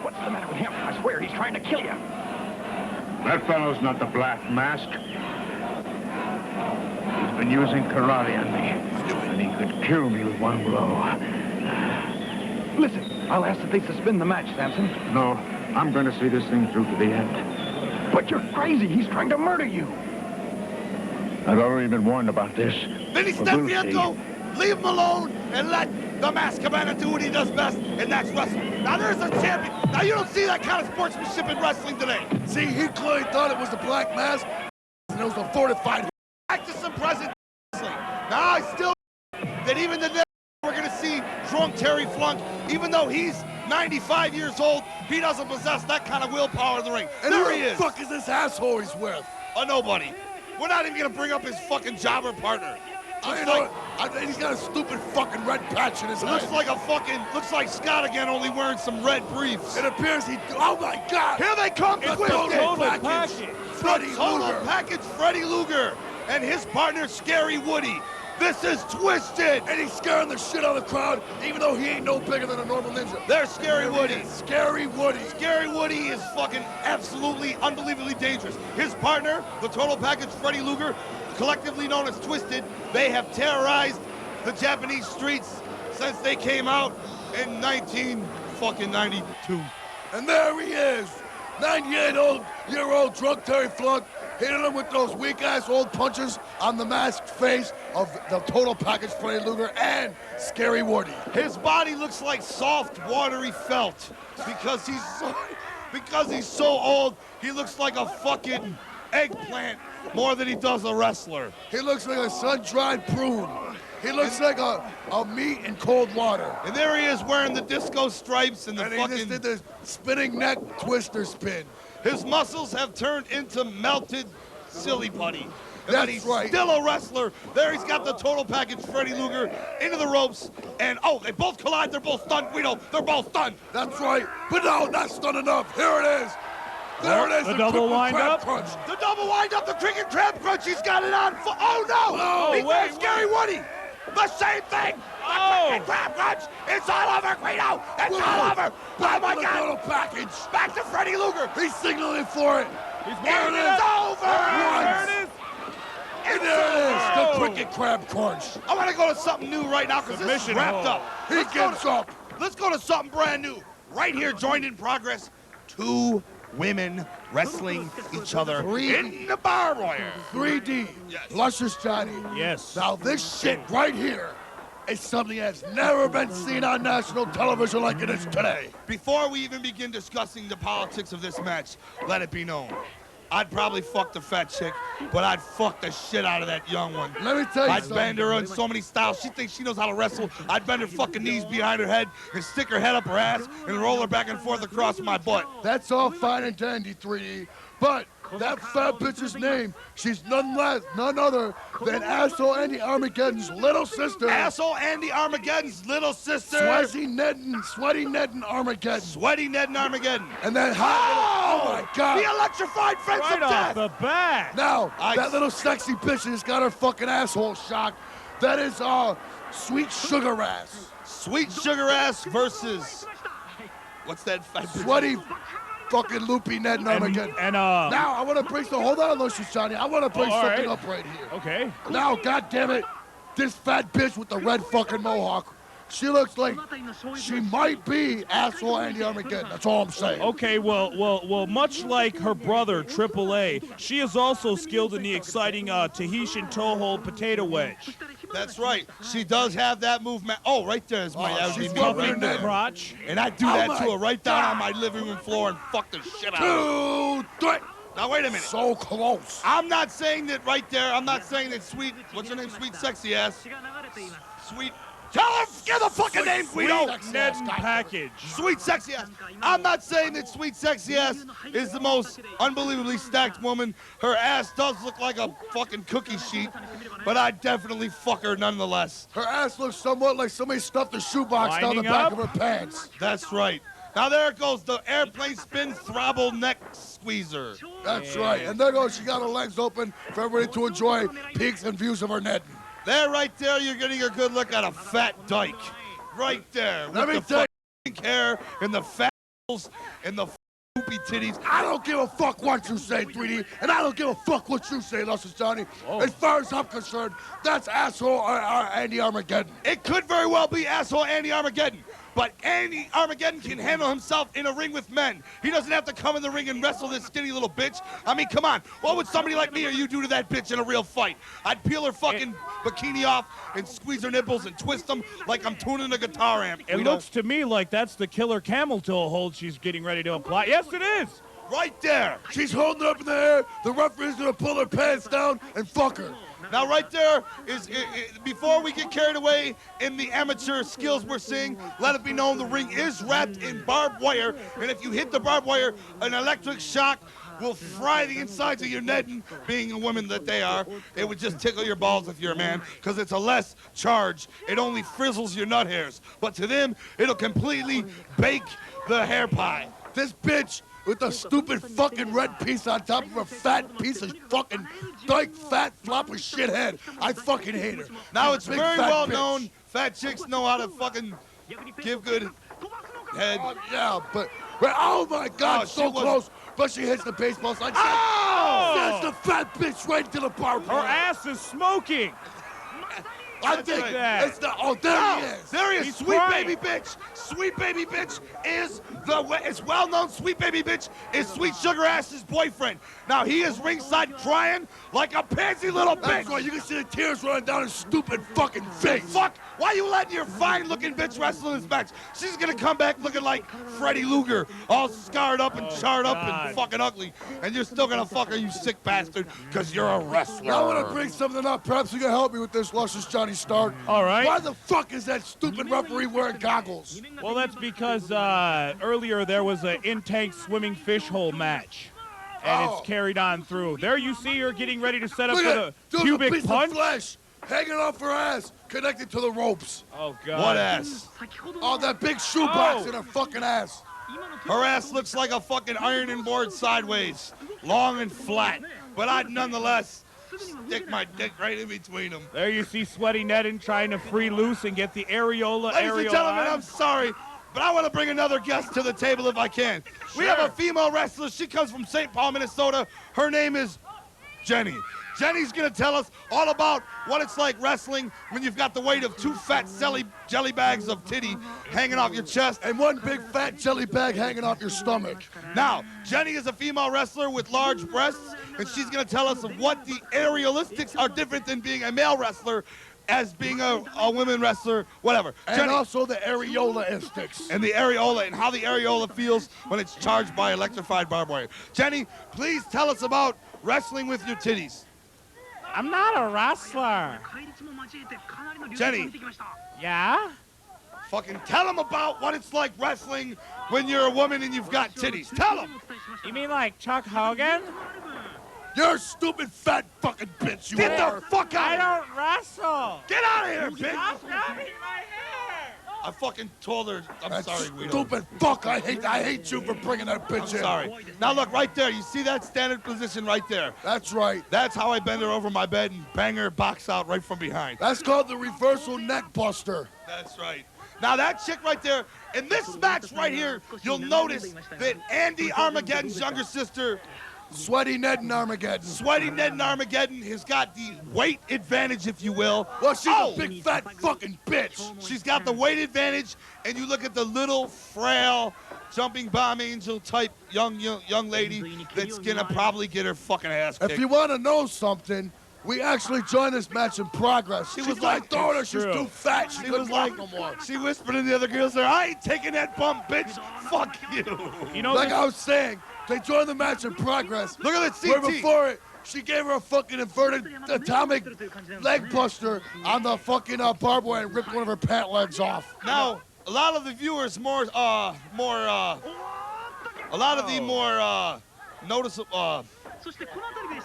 What's the matter with him? I swear he's trying to kill you. That fellow's not the Black Mask. He's been using karate on me, and he could kill me with one blow. Listen, I'll ask that they suspend the match, Samson. No, I'm going to see this thing through to the end. But you're crazy. He's trying to murder you. I've already been warned about this. Vinny But we'll Stefienko, leave him alone and let the Masked Cabana do what he does best, and that's wrestling. Now there's a champion. Now you don't see that kind of sportsmanship in wrestling today. See, he clearly thought it was the Black Mask, and it was the fortified. Back to some present wrestling. Now I still that even the next we're going to see drunk Terry Flunk, even though he's 95 years old, he doesn't possess that kind of willpower in the ring. And There who he the is. fuck is this asshole he's with? A nobody. We're not even going to bring up his fucking jobber partner. I know, he's got a stupid fucking red patch in his Looks eye. like a fucking, looks like Scott again, only wearing some red briefs. It appears he, oh my God! Here they come, It's Twisted. total package. package. Freddie Total Luger. package, Freddie Luger and his partner, Scary Woody. This is Twisted. And he's scaring the shit out of the crowd, even though he ain't no bigger than a normal ninja. There's Scary Woody. Scary Woody. Scary Woody is fucking absolutely, unbelievably dangerous. His partner, the total package, Freddie Luger, collectively known as Twisted, they have terrorized the Japanese streets since they came out in 1992. And there he is, 98-year-old drunk Terry Flunk, hitting him with those weak-ass old punches on the masked face of the total package Freddie Luger and Scary Woody. His body looks like soft, watery felt because he's so old. He looks like a fucking eggplant more than he does a wrestler. He looks like a sun-dried prune. He looks like a meat in cold water. And there he is wearing the disco stripes and the And he just fucking. did the spinning neck twister spin. His muscles have turned into melted silly putty. And That's but he's right. still a wrestler. There he's got the total package, Freddie Luger, into the ropes. And oh, they both collide. They're both stunned. Guido, they're both stunned. That's right. But no, not stunned enough. Here it is. There it is. The double triple wind crab up. crunch. The double wind up, the cricket crab crunch. He's got it on. Oh no! Oh, He's wait, Scary Woody. The same thing. The Oh. cricket crab crunch. It's all over, Guido. It's all over. Oh Back my to the God. total package. Back to Freddie Luger. He's signaling for it. He's It is over. There it is. And there it is. The cricket crab crunch. I want to go to something new right now because this is Submission wrapped hold. up. He Let's go gets to- up. Let's go to something brand new. Right here, joined in progress, 2 women wrestling each other 3D. in the barbed wire. 3D. Yes. Luscious Johnny. Yes. Now this shit right here is something that's never been seen on national television like it is today. Before we even begin discussing the politics of this match, let it be known, I'd probably fuck the fat chick, but I'd fuck the shit out of that young one. Let me tell you I'd something. bend her in so many styles. She thinks she knows how to wrestle. I'd bend her fucking knees behind her head and stick her head up her ass and roll her back and forth across my butt. That's all fine and dandy, 3D. But that fat bitch's name, she's none other than Asshole Andy Armageddon's little sister. Asshole Andy Armageddon's little sister. Sweaty Nedden Armageddon. Sweaty Ned and Armageddon. And that hot little, oh my God. The electrified fence Right of off death. the bat. Now, I- that little sexy bitch has got her fucking asshole shocked. That is, Sweet Sugar Ass. Sweet Sugar Ass versus, what's that fat bitch? Sweaty fucking loopy Ned and Armageddon. And Now, I want to bring hold on, Lucious Johnny. I want to bring all something right. up right here. okay. Now, goddammit, this fat bitch with the red fucking mohawk, she looks like she might be Asshole Andy Armageddon. That's all I'm saying. Okay, well, much like her brother, Triple A, she is also skilled in the exciting Tahitian toe hold potato wedge. That's right. She does have that movement. Oh, right there is my Oh, she's LG rubbing Cupping her the neck. crotch. And I do Oh that my to her right down God. on my living room floor and fuck the shit out of her. 2, 3. Now, wait a minute. So close. I'm not saying that right there. I'm not saying that sweet, what's her name? Sweet sexy ass. Sweet. Tell her, give the fucking name, Guido. sexy Ned ass and guy. package. Sweet sexy ass. I'm not saying that sweet sexy ass is the most unbelievably stacked woman. Her ass does look like a fucking cookie sheet, but I'd definitely fuck her nonetheless. Her ass looks somewhat like somebody stuffed a shoebox down the Lining back up. of her pants. That's right. Now there goes the airplane spin throttle neck squeezer. That's right. And there goes, she got her legs open for everybody to enjoy peeks and views of her Ned. There, right there, you're getting a good look at a fat dyke. Right there, Let me with the tell you- pink hair and the fat and the poopy titties. I don't give a fuck what you say, 3D, and I don't give a fuck what you say, Luscious Johnny. Oh. As far as I'm concerned, that's Asshole Andy Armageddon. It could very well be asshole Andy Armageddon, but Andy Armageddon can handle himself in a ring with men. He doesn't have to come in the ring and wrestle this skinny little bitch. I mean, come on. What would somebody like me or you do to that bitch in a real fight? I'd peel her fucking bikini off and squeeze her nipples and twist them like I'm tuning a guitar amp. It looks to me like that's the killer camel toe hold she's getting ready to apply. Yes, it is. right there. She's holding it up in the air. The referee's gonna pull her pants down and fuck her. Now, right there is, before we get carried away in the amateur skills we're seeing, let it be known the ring is wrapped in barbed wire, and if you hit the barbed wire, an electric shock will fry the insides of your netting. Being a woman that they are, it would just tickle your balls if you're a man, because it's a less charge. It only frizzles your nut hairs, but to them, it'll completely bake the hair pie. This bitch with the stupid fucking red piece on top of her fat piece of fucking dyke fat floppy shit head. I fucking hate her. Now, it's Big very fat well bitch. known, fat chicks know how to fucking give good head. Yeah, but oh my God, Oh, she so was- close. But she hits the baseball slide. Oh! That's the fat bitch right to the bar. Her ass is smoking. I That's think right. that. it's the. Oh, there he is. There he is, He's sweet crying. baby bitch. Sweet baby bitch is it's well known. Sweet baby bitch is Sweet Sugar Ass's boyfriend. Now he is ringside crying like a pansy little That's bitch. right. You can see the tears running down his stupid fucking face. Fuck! Why you letting your fine-looking bitch wrestle in this match? She's gonna come back looking like Freddy Luger, all scarred up and charred up God. and fucking ugly, and you're still gonna fuck her, you sick bastard, because you're a wrestler. Now I want to bring something up. Perhaps you can help me with this, luscious Johnny Stark. All right. Why the fuck is that stupid referee wearing goggles? Well, that's because earlier there was an in-tank swimming fish hole match. And Oh. it's carried on through. There you see her getting ready to set up Look for at the it. There's a cubic piece punch. of flesh hanging off her ass, connected to the ropes. Oh, God. What ass? Oh, that big shoebox Oh. in her fucking ass. Her ass looks like a fucking ironing board sideways, long and flat. But I'd nonetheless stick my dick right in between them. There you see Sweaty Nettin trying to free loose and get the areola Ladies and gentlemen, on. I'm sorry, but I want to bring another guest to the table if I can. We have a female wrestler. She comes from St. Paul, Minnesota. Her name is Jenny. Jenny's gonna tell us all about what it's like wrestling when you've got the weight of 2 fat jelly bags of titty hanging off your chest And one big fat jelly bag hanging off your stomach. Now, Jenny is a female wrestler with large breasts, and she's gonna tell us what the areolistics are different than being a male wrestler as being a women wrestler, whatever. And Jenny, also the areola-istics. and the areola and how the areola feels when it's charged by electrified barbed wire. Jenny, please tell us about wrestling with your titties. I'm not a wrestler. Jenny, Yeah? fucking tell them about what it's like wrestling when you're a woman and you've got titties. Tell them. You mean like Chuck Hogan? You're a stupid fat fucking bitch, you Get are. the fuck out I of here. don't wrestle. Get out of here, bitch. Stop grabbing my hair. I fucking told her. I'm That sorry, Guido. stupid fuck. I hate you for bringing that bitch in. Sorry. Now look, right there. You see that standard position right there? That's right. That's how I bend her over my bed and bang her box out right from behind. That's called the reversal neck buster. That's right. Now that chick right there, in this match right here, you'll notice that Andy Armageddon's younger sister, Sweaty Ned and Armageddon. Sweaty Ned and Armageddon, has got the weight advantage, if you will. Well, she's Oh! a big fat fucking bitch. She's got the weight advantage, and you look at the little, frail, jumping bomb angel type young lady that's gonna probably get her fucking ass kicked. If you want to know something, we actually joined this match in progress. She was like, daughter, she's true. too fat. She She couldn't was like, walk no more. she whispered in the other girl's ear, I ain't taking that bump, bitch. Fuck you. You know, Like this- I was saying, they joined the match in progress. Look at the Where CT. before it, she gave her a fucking inverted atomic leg buster on the fucking barbed wire and ripped one of her pant legs off. Now, a lot of the viewers noticeable,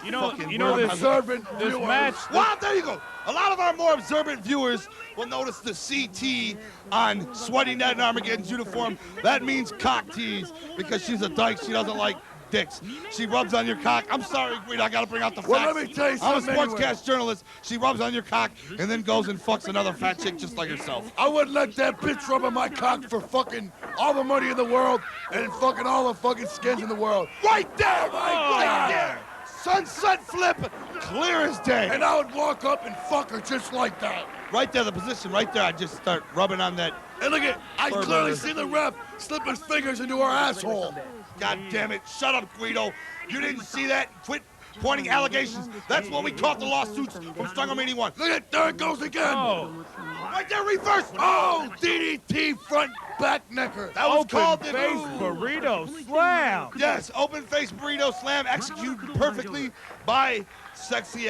you know fucking this, Observant this viewers. match. wow, there you go. A lot of our more observant viewers will notice the CT on Sweaty Ned and Armageddon's uniform. That means cock tease because she's a dyke. She doesn't like dicks. She rubs on your cock. I'm sorry, Guido, I gotta bring out the facts. Well, let me tell you I'm a something sportscast journalist. She rubs on your cock and then goes and fucks another fat chick just like herself. I wouldn't let that bitch rub on my cock for fucking all the money in the world and fucking all the fucking skins in the world. Right there, right God. there. Sunset flip, clear as day. And I would walk up and fuck her just like that. Right there, the position right there, I just start rubbing on that. And look at, I Poor clearly brother. see the ref slip his fingers into her asshole. God damn it. Shut up, Guido. You didn't see that? Quit pointing allegations. That's when we caught the lawsuits from Stranglemania 1. Look at, there it goes again. Oh, Right there, reverse. Oh, DDT front back necker. That was open called the face burrito slam. Yes, open face burrito slam executed perfectly by sexy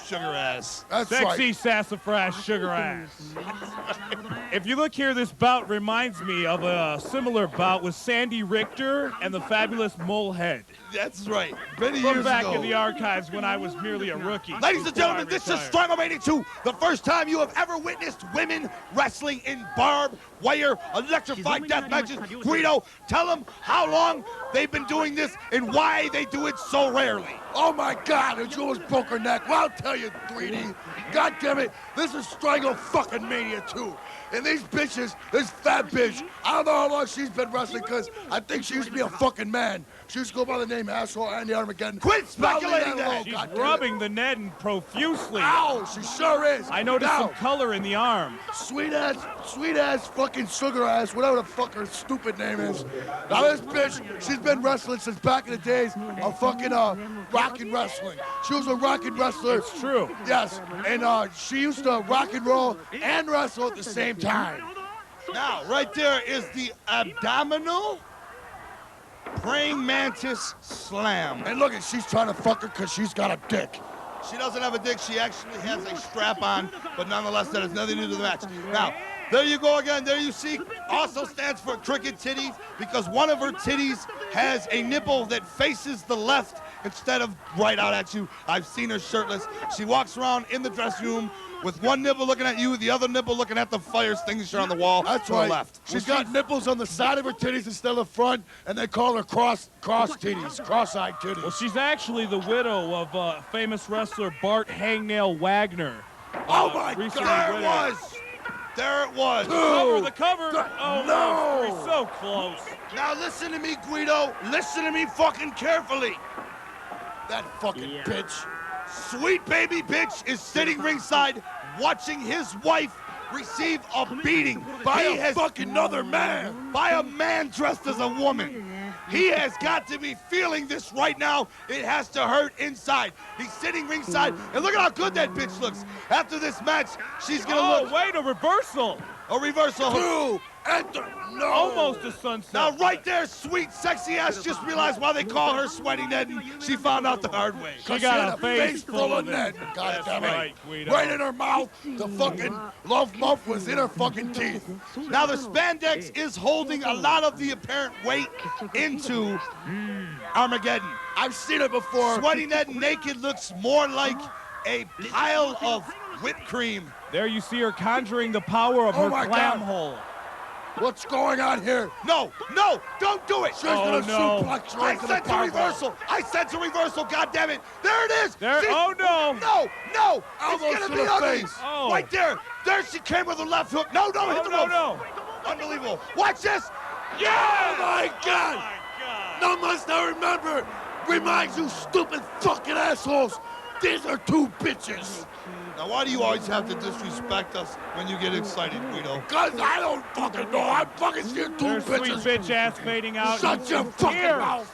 sugar ass. That's Sexy right. sassafras sugar ass. If you look here, this bout reminds me of a similar bout with Sandy Richter and the fabulous Molehead That's right. Many from years back ago. in the archives when I was merely a rookie. Ladies and before I gentlemen, this is retired. Stranglemania 2, the first time you have ever witnessed women wrestling in barbed wire, electrified death matches. Guido, tell them how long they've been doing this and why they do it so rarely. Oh my God, and you almost broke her neck. Well, I'll tell you, 3D. God damn it, this is Strangle fucking Mania 2. And these bitches, this fat bitch, I don't know how long she's been wrestling because I think she used to be a fucking man. She used to go by the name Asshole Andy Armageddon. Quit Now leave speculating that alone, that. She's God damn it. rubbing the net and profusely. Ow, she sure is. I noticed Now, some color in the arm. sweet ass, fucking sugar ass, whatever the fuck her stupid name is. Now this bitch, she's been wrestling since back in the days of fucking rock and wrestling. She was a rock and wrestler. It's true. Yes, and she used to rock and roll and wrestle at the same time. Now, right there is the abdominal praying mantis slam. And look, she's trying to fuck her because she's got a dick. She doesn't have a dick. She actually has a strap on, but nonetheless, that has nothing to do with the match. Now, there you go again. There you see. Also stands for cricket titties because one of her titties has a nipple that faces the left instead of right out at you. I've seen her shirtless. She walks around in the dressing room with one nipple looking at you, the other nipple looking at the fire extinguisher on the wall That's to the right. left. She's got nipples on the side of her titties instead of the front, and they call her cross titties, cross-eyed titties. Well, she's actually the widow of famous wrestler Bart Hangnail Wagner. Oh my recently God! There it was. There it was. The cover. Oh, No. He's so close. Now listen to me, Guido. Listen to me fucking carefully. That fucking bitch. Sweet baby bitch is sitting ringside watching his wife receive a beating By fucking another man. by a man dressed as a woman. He has got to be feeling this right now. It has to hurt inside. He's sitting ringside, and look at how good that bitch looks. After this match, she's gonna look wait, a reversal. a reversal. Two, enter. No. Almost a sunset. Now, right there, sweet, sexy ass just realized why they call her Sweaty Ned, and she found out the hard way. She got a face full of Ned. it. God That's damn it. right, Guido. Right in her mouth. The fucking love muff was in her fucking teeth. Now, the spandex is holding a lot of the apparent weight into Armageddon. I've seen it before. Sweaty Ned naked looks more like a pile of whipped cream. There you see her conjuring the power of Oh her my clam God. hole. What's going on here? No, don't do it. She's Oh, gonna no. suplex you I into the sense a barbell. reversal. I sense a reversal. God damn it! There it is. There- See? oh, no. No! Elbows It's gonna to be the ugly. face. Oh. Right there. There she came with her left hook. No, hit the no, ropes. no. Unbelievable. Watch this. Oh my God! Oh, my God. Now must I remember, reminds you stupid fucking assholes, these are two bitches. Now, why do you always have to disrespect us when you get excited, Guido? Cause I don't fucking know, I'm fucking seeing two There's sweet bitches. bitch ass fading out. Shut your fucking Here. mouth.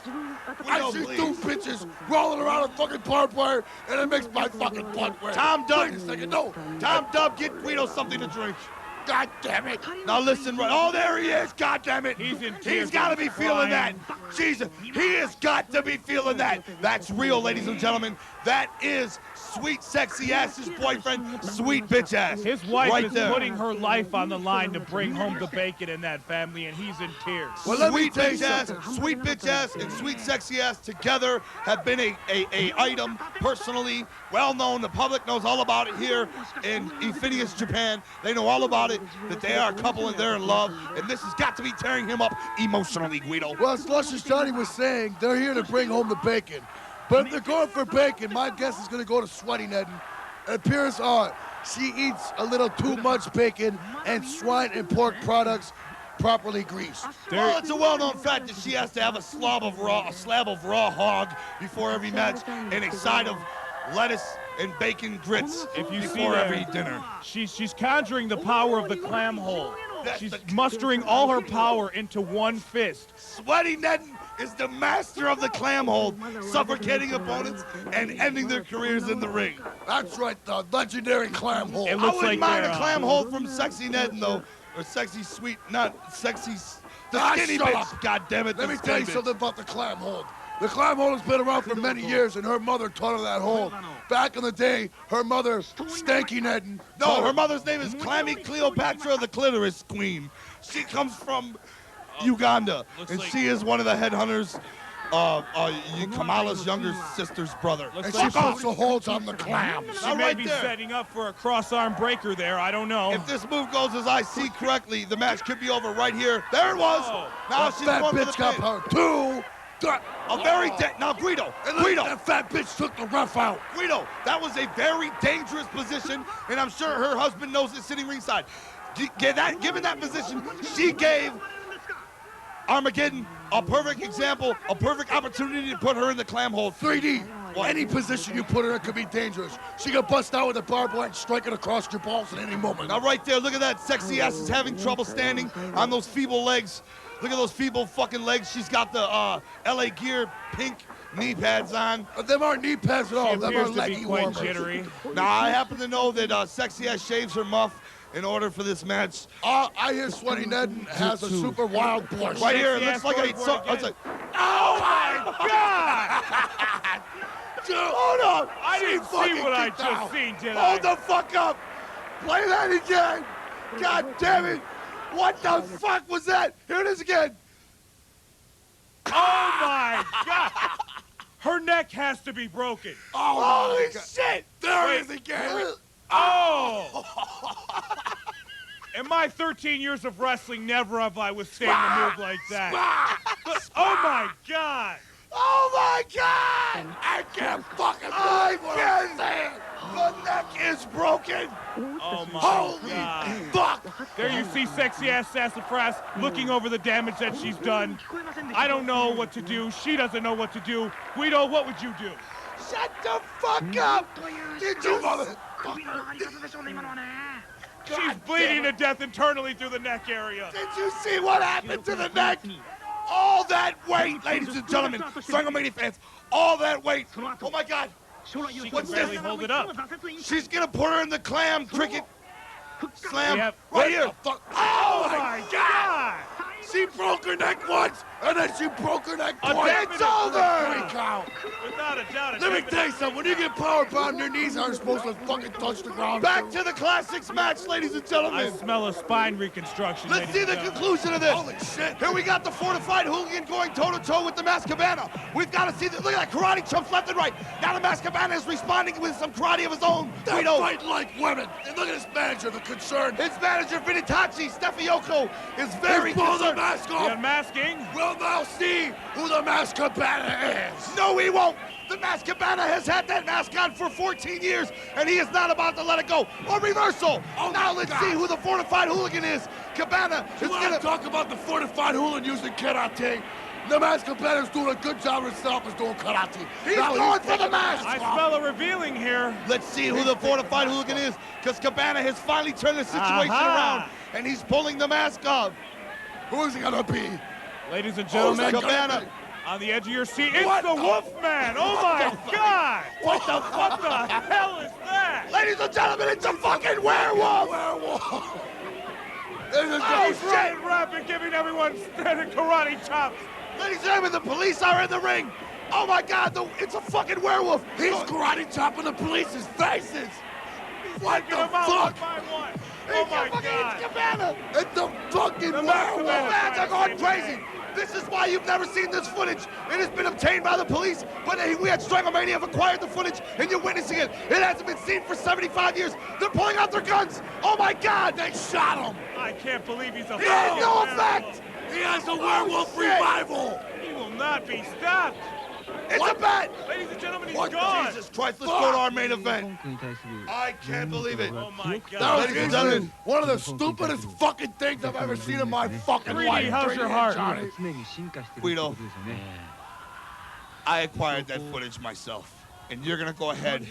I Guido, see please. two bitches rolling around a fucking barbed wire, and it makes my fucking butt wet. Tom Dunn. Wait a second, no. Tom Dub, get Guido something to drink. God damn it. Now listen, right. Oh, there he is. God damn it. He's in He's tears. got to be feeling that. Crying. Jesus, he has got to be feeling that. That's real, ladies and gentlemen. That is sweet, sexy ass's boyfriend, sweet bitch ass. His wife right is there. putting her life on the line to bring home the bacon in that family, and he's in tears. Well, let me Sweet tell you bitch ass, something. sweet bitch ass, and sweet sexy ass together have been a item personally well known. The public knows all about it here in Phineas, Japan. They know all about it, that they are a couple and they're in love, and this has got to be tearing him up emotionally, Guido. Well, as Luscious Johnny was saying, they're here to bring home the bacon. But if they're going for bacon, my guess is going to go to Sweaty Ned. It appears she eats a little too much bacon and swine and pork products properly greased. Well, it's a well-known fact that she has to have a slab of raw hog before every match and a side of lettuce and bacon grits If you see before there, every dinner. She's conjuring the power of the clam hole. That's She's the- mustering all her power into one fist. Sweaty Ned is the master of the clam hold, suffocating opponents and ending their careers in the ring. That's right, the legendary clam hole. It I looks wouldn't like mind they're, a clam hold from Sexy Ned, though, or Sexy Sweet, not Sexy, the Ah, skinny shut bitch. up. God damn it, Let the me tell you skinny bitch. something about the clam hold. The clam hold has been around for many years, and her mother taught her that hold. Back in the day, her mother, Stanky Ned. No, her mother's name is Clammy Cleopatra, the Clitoris Queen. She comes from Uganda, Looks and like- she is one of the headhunters. Kamala's younger sister's brother. Looks And like she also holds on the clams. she Now, may right be there. setting up for a cross-arm breaker there. I don't know. If this move goes as I see correctly, the match could be over right here. There it was. Oh. Now That she's fat going for the bitch got pin. power. Two. A very now Guido, And look, Guido, that fat bitch took the ref out. Guido. That was a very dangerous position, and I'm sure her husband knows it sitting ringside. Given that position, she gave Armageddon a perfect example, a perfect opportunity to put her in the clam hold. 3D. Any position you put her in could be dangerous. She could bust out with a barbed wire and strike it across your balls at any moment. Now right there, look at that sexy ass is having trouble standing on those feeble legs. Look at those feeble fucking legs. She's got the LA Gear pink knee pads on. Them aren't knee pads at all. She Them are appears to be leggy quite warmers. jittery. Now I happen to know that sexy ass shaves her muff in order for this match. I hear Sweaty Ned has a super wild blush. Right here, it Sexy looks ass like going for it it's like, again. oh my God! Dude, hold on! I didn't see fucking what I kicked just out. seen, did I? Hold the fuck up! Play that again! God damn it! What the fuck was that? Here it is again! Oh my God! Her neck has to be broken. Oh, Holy my God. shit! There Wait. it is again. Oh! In my 13 years of wrestling, never have I withstanded a move like that. Oh my God! Oh my God! I can't fucking I believe what can't I'm saying. The neck is broken! Oh my Holy God! fuck. There you see sexy ass Sassafras looking over the damage that she's done. I don't know what to do. She doesn't know what to do. Guido, what would you do? Shut the fuck up! Did you mother? She's bleeding to death internally through the neck area. Did you see what happened to the neck? All that weight, ladies and gentlemen, Stranglemania fans, all that weight. Oh my God. She can What's barely this? hold it up. She's gonna put her in the clam cricket slam Yep. right here. Oh my God! God! She broke her neck once, and then she broke her neck A twice. definite It's over! three count. Without a doubt. Let me tell you something. When you get power bombed, your knees aren't supposed to fucking touch the ground. Back to the classics match, ladies and I gentlemen. smell a spine reconstruction. Let's see the conclusion of this. Holy shit. Here we got the fortified hooligan going toe-to-toe with the Masked Cabana. We've got to see that. Look at that karate chumps left and right. Now the Masked Cabana is responding with some karate of his own. They're fighting like women. And look at his manager, the concerned. His manager, Vinitachi Steffioko, is very Pull the concerned. mask The off. unmasking. We'll now see who the Masked Cabana is. No, he won't. The Masked Cabana has had that mask on for 14 years, and he is not about to let it go. A reversal. Oh, now let's see who the fortified hooligan is. Cabana is You want going to talk about the fortified hooligan using karate? The Masked Cabana's doing a good job himself as doing karate. He's Now going for the taking mask. I smell a revealing here. Let's see who the fortified hooligan is, because Cabana has finally turned the situation Aha. around, and he's pulling the mask off. Who is he gonna be? Ladies and Who's gentlemen, that gonna Cabana. be? on the edge of your seat, it's What the the- Wolfman. Oh my God! What the hell is that? Ladies and gentlemen, it's a fucking werewolf! Werewolf. This is Oh shit. shit! Running rapid, giving everyone standing karate chops. Ladies and gentlemen, the police are in the ring. Oh my God, it's a fucking werewolf. He's karate chopping the police's faces. What Taking the them out one fuck? by one. Oh my It's God! Cabana. It's a fucking The Masked werewolf. Cabana. Fans are going crazy. This is why you've never seen this footage. It has been obtained by the police, but we at Stranglemania have acquired the footage, and you're witnessing it. It hasn't been seen for 75 years. They're pulling out their guns. Oh my God, They shot him. I can't believe he's a He has fucking no werewolf. effect. He has a werewolf shit. revival. He will not be stopped. It's a bet. Ladies and gentlemen, he's What gone. Jesus Christ, let's go to our main event. I can't believe it. Oh my That God! was Ladies and gentlemen. easily one of the stupidest fucking things I've ever seen in my fucking 3D, life. how's your heart? Johnny. Guido, I acquired that footage myself, and you're gonna go ahead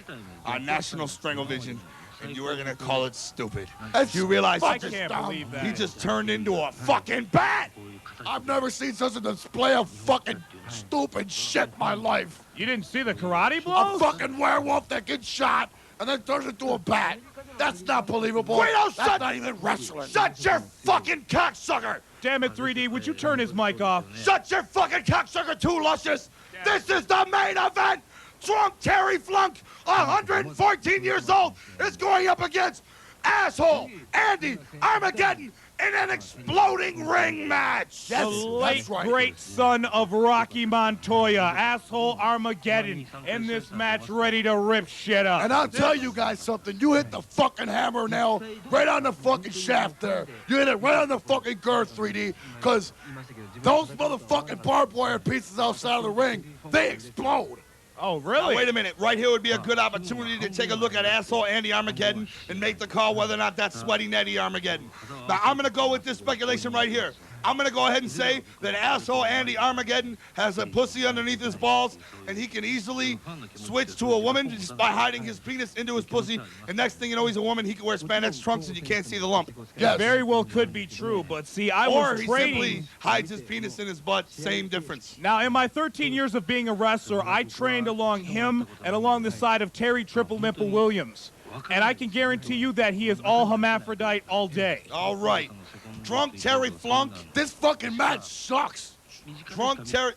on National Stranglevision, and you are gonna call it stupid. That's You realize I fucking can't dumb. believe that. he just turned into a fucking bat? I've never seen such a display of fucking stupid shit in my life. You didn't see the karate A blows? fucking werewolf that gets shot and then turns into a bat. That's not believable. Guido, That's shut- not even wrestling. Shut your fucking cocksucker! Damn it, 3D, would you turn his mic off? Shut your fucking cocksucker too, Luscious! This is the main event! Drunk Terry Flunk, 114 years old, is going up against asshole Andy Armageddon in an exploding ring match! The late, great son of Rocky Montoya, asshole Armageddon, in this match ready to rip shit up. And I'll tell you guys something. You hit the fucking hammer nail right on the fucking shaft there. You hit it right on the fucking girth, 3D. Because those motherfucking barbed wire pieces outside of the ring, they explode. Oh, Now, really? wait a minute. Right here would be a good opportunity to take a look at asshole Andy Armageddon and make the call whether or not that's sweaty Eddie Armageddon. Now, I'm going to go with this speculation right here. I'm going to go ahead and say that asshole Andy Armageddon has a pussy underneath his balls, and he can easily switch to a woman just by hiding his penis into his pussy. And next thing you know, he's a woman. He can wear spandex trunks, and you can't see the lump. Yes. Very well could be true, but see, I Or was he training. simply hides his penis in his butt. Same difference. Now, in my 13 years of being a wrestler, I trained along him and along the side of Terry Triple Nipple Williams. And I can guarantee you that he is all hermaphrodite all day. All right. Drunk Terry Flunk. This fucking match sucks. Drunk Terry.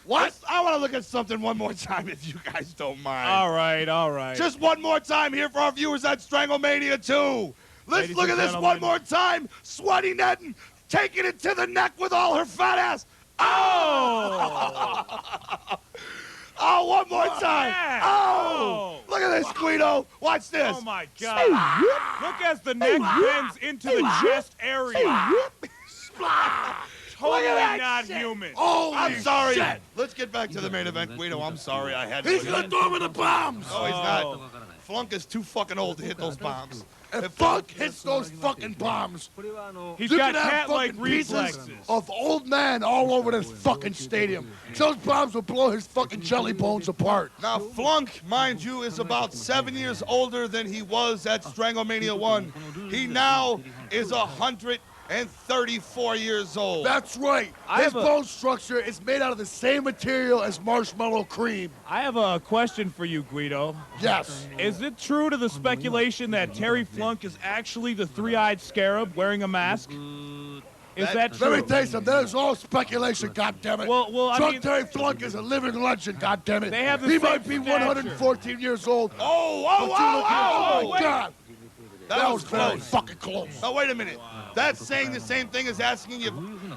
What? I want to look at something one more time, if you guys don't mind. All right, all right. Just one more time here for our viewers at Stranglemania 2. Let's Ladies look at and this gentlemen. one more time. Sweaty Netton taking it to the neck with all her fat ass. Oh! Oh, one more time. yeah. Oh! Look at this, Guido. Watch this. Oh my God! Look as the neck bends into the chest area. Totally that not shit. human. Holy I'm sorry. shit. Let's get back to the main event. Guido, I'm sorry. I had to. He's gonna throw him in the bombs. No, he's not. Oh. Flunk is too fucking old to hit those bombs. If Flunk hits those fucking bombs, He's you got can have cat-like fucking pieces reflexes. of old man all over this fucking stadium. Those bombs will blow his fucking jelly bones apart. Now, Flunk, mind you, is about 7 years older than he was at Stranglemania 1. He now is 134 years old. That's right. I His have a- bone structure is made out of the same material as marshmallow cream. I have a question for you, Guido. Yes. Is it true to the speculation that Terry Flunk is actually the three-eyed scarab wearing a mask? Is that true? Let me tell you something. That is all speculation, goddammit. Well, I Drunk mean- Terry Flunk is a living legend, goddammit. They have the He same might be stature. 114 years old. Oh, but you look at- oh, oh, God. That was was very close. fucking close. Now, wait a minute. That's saying the same thing as asking if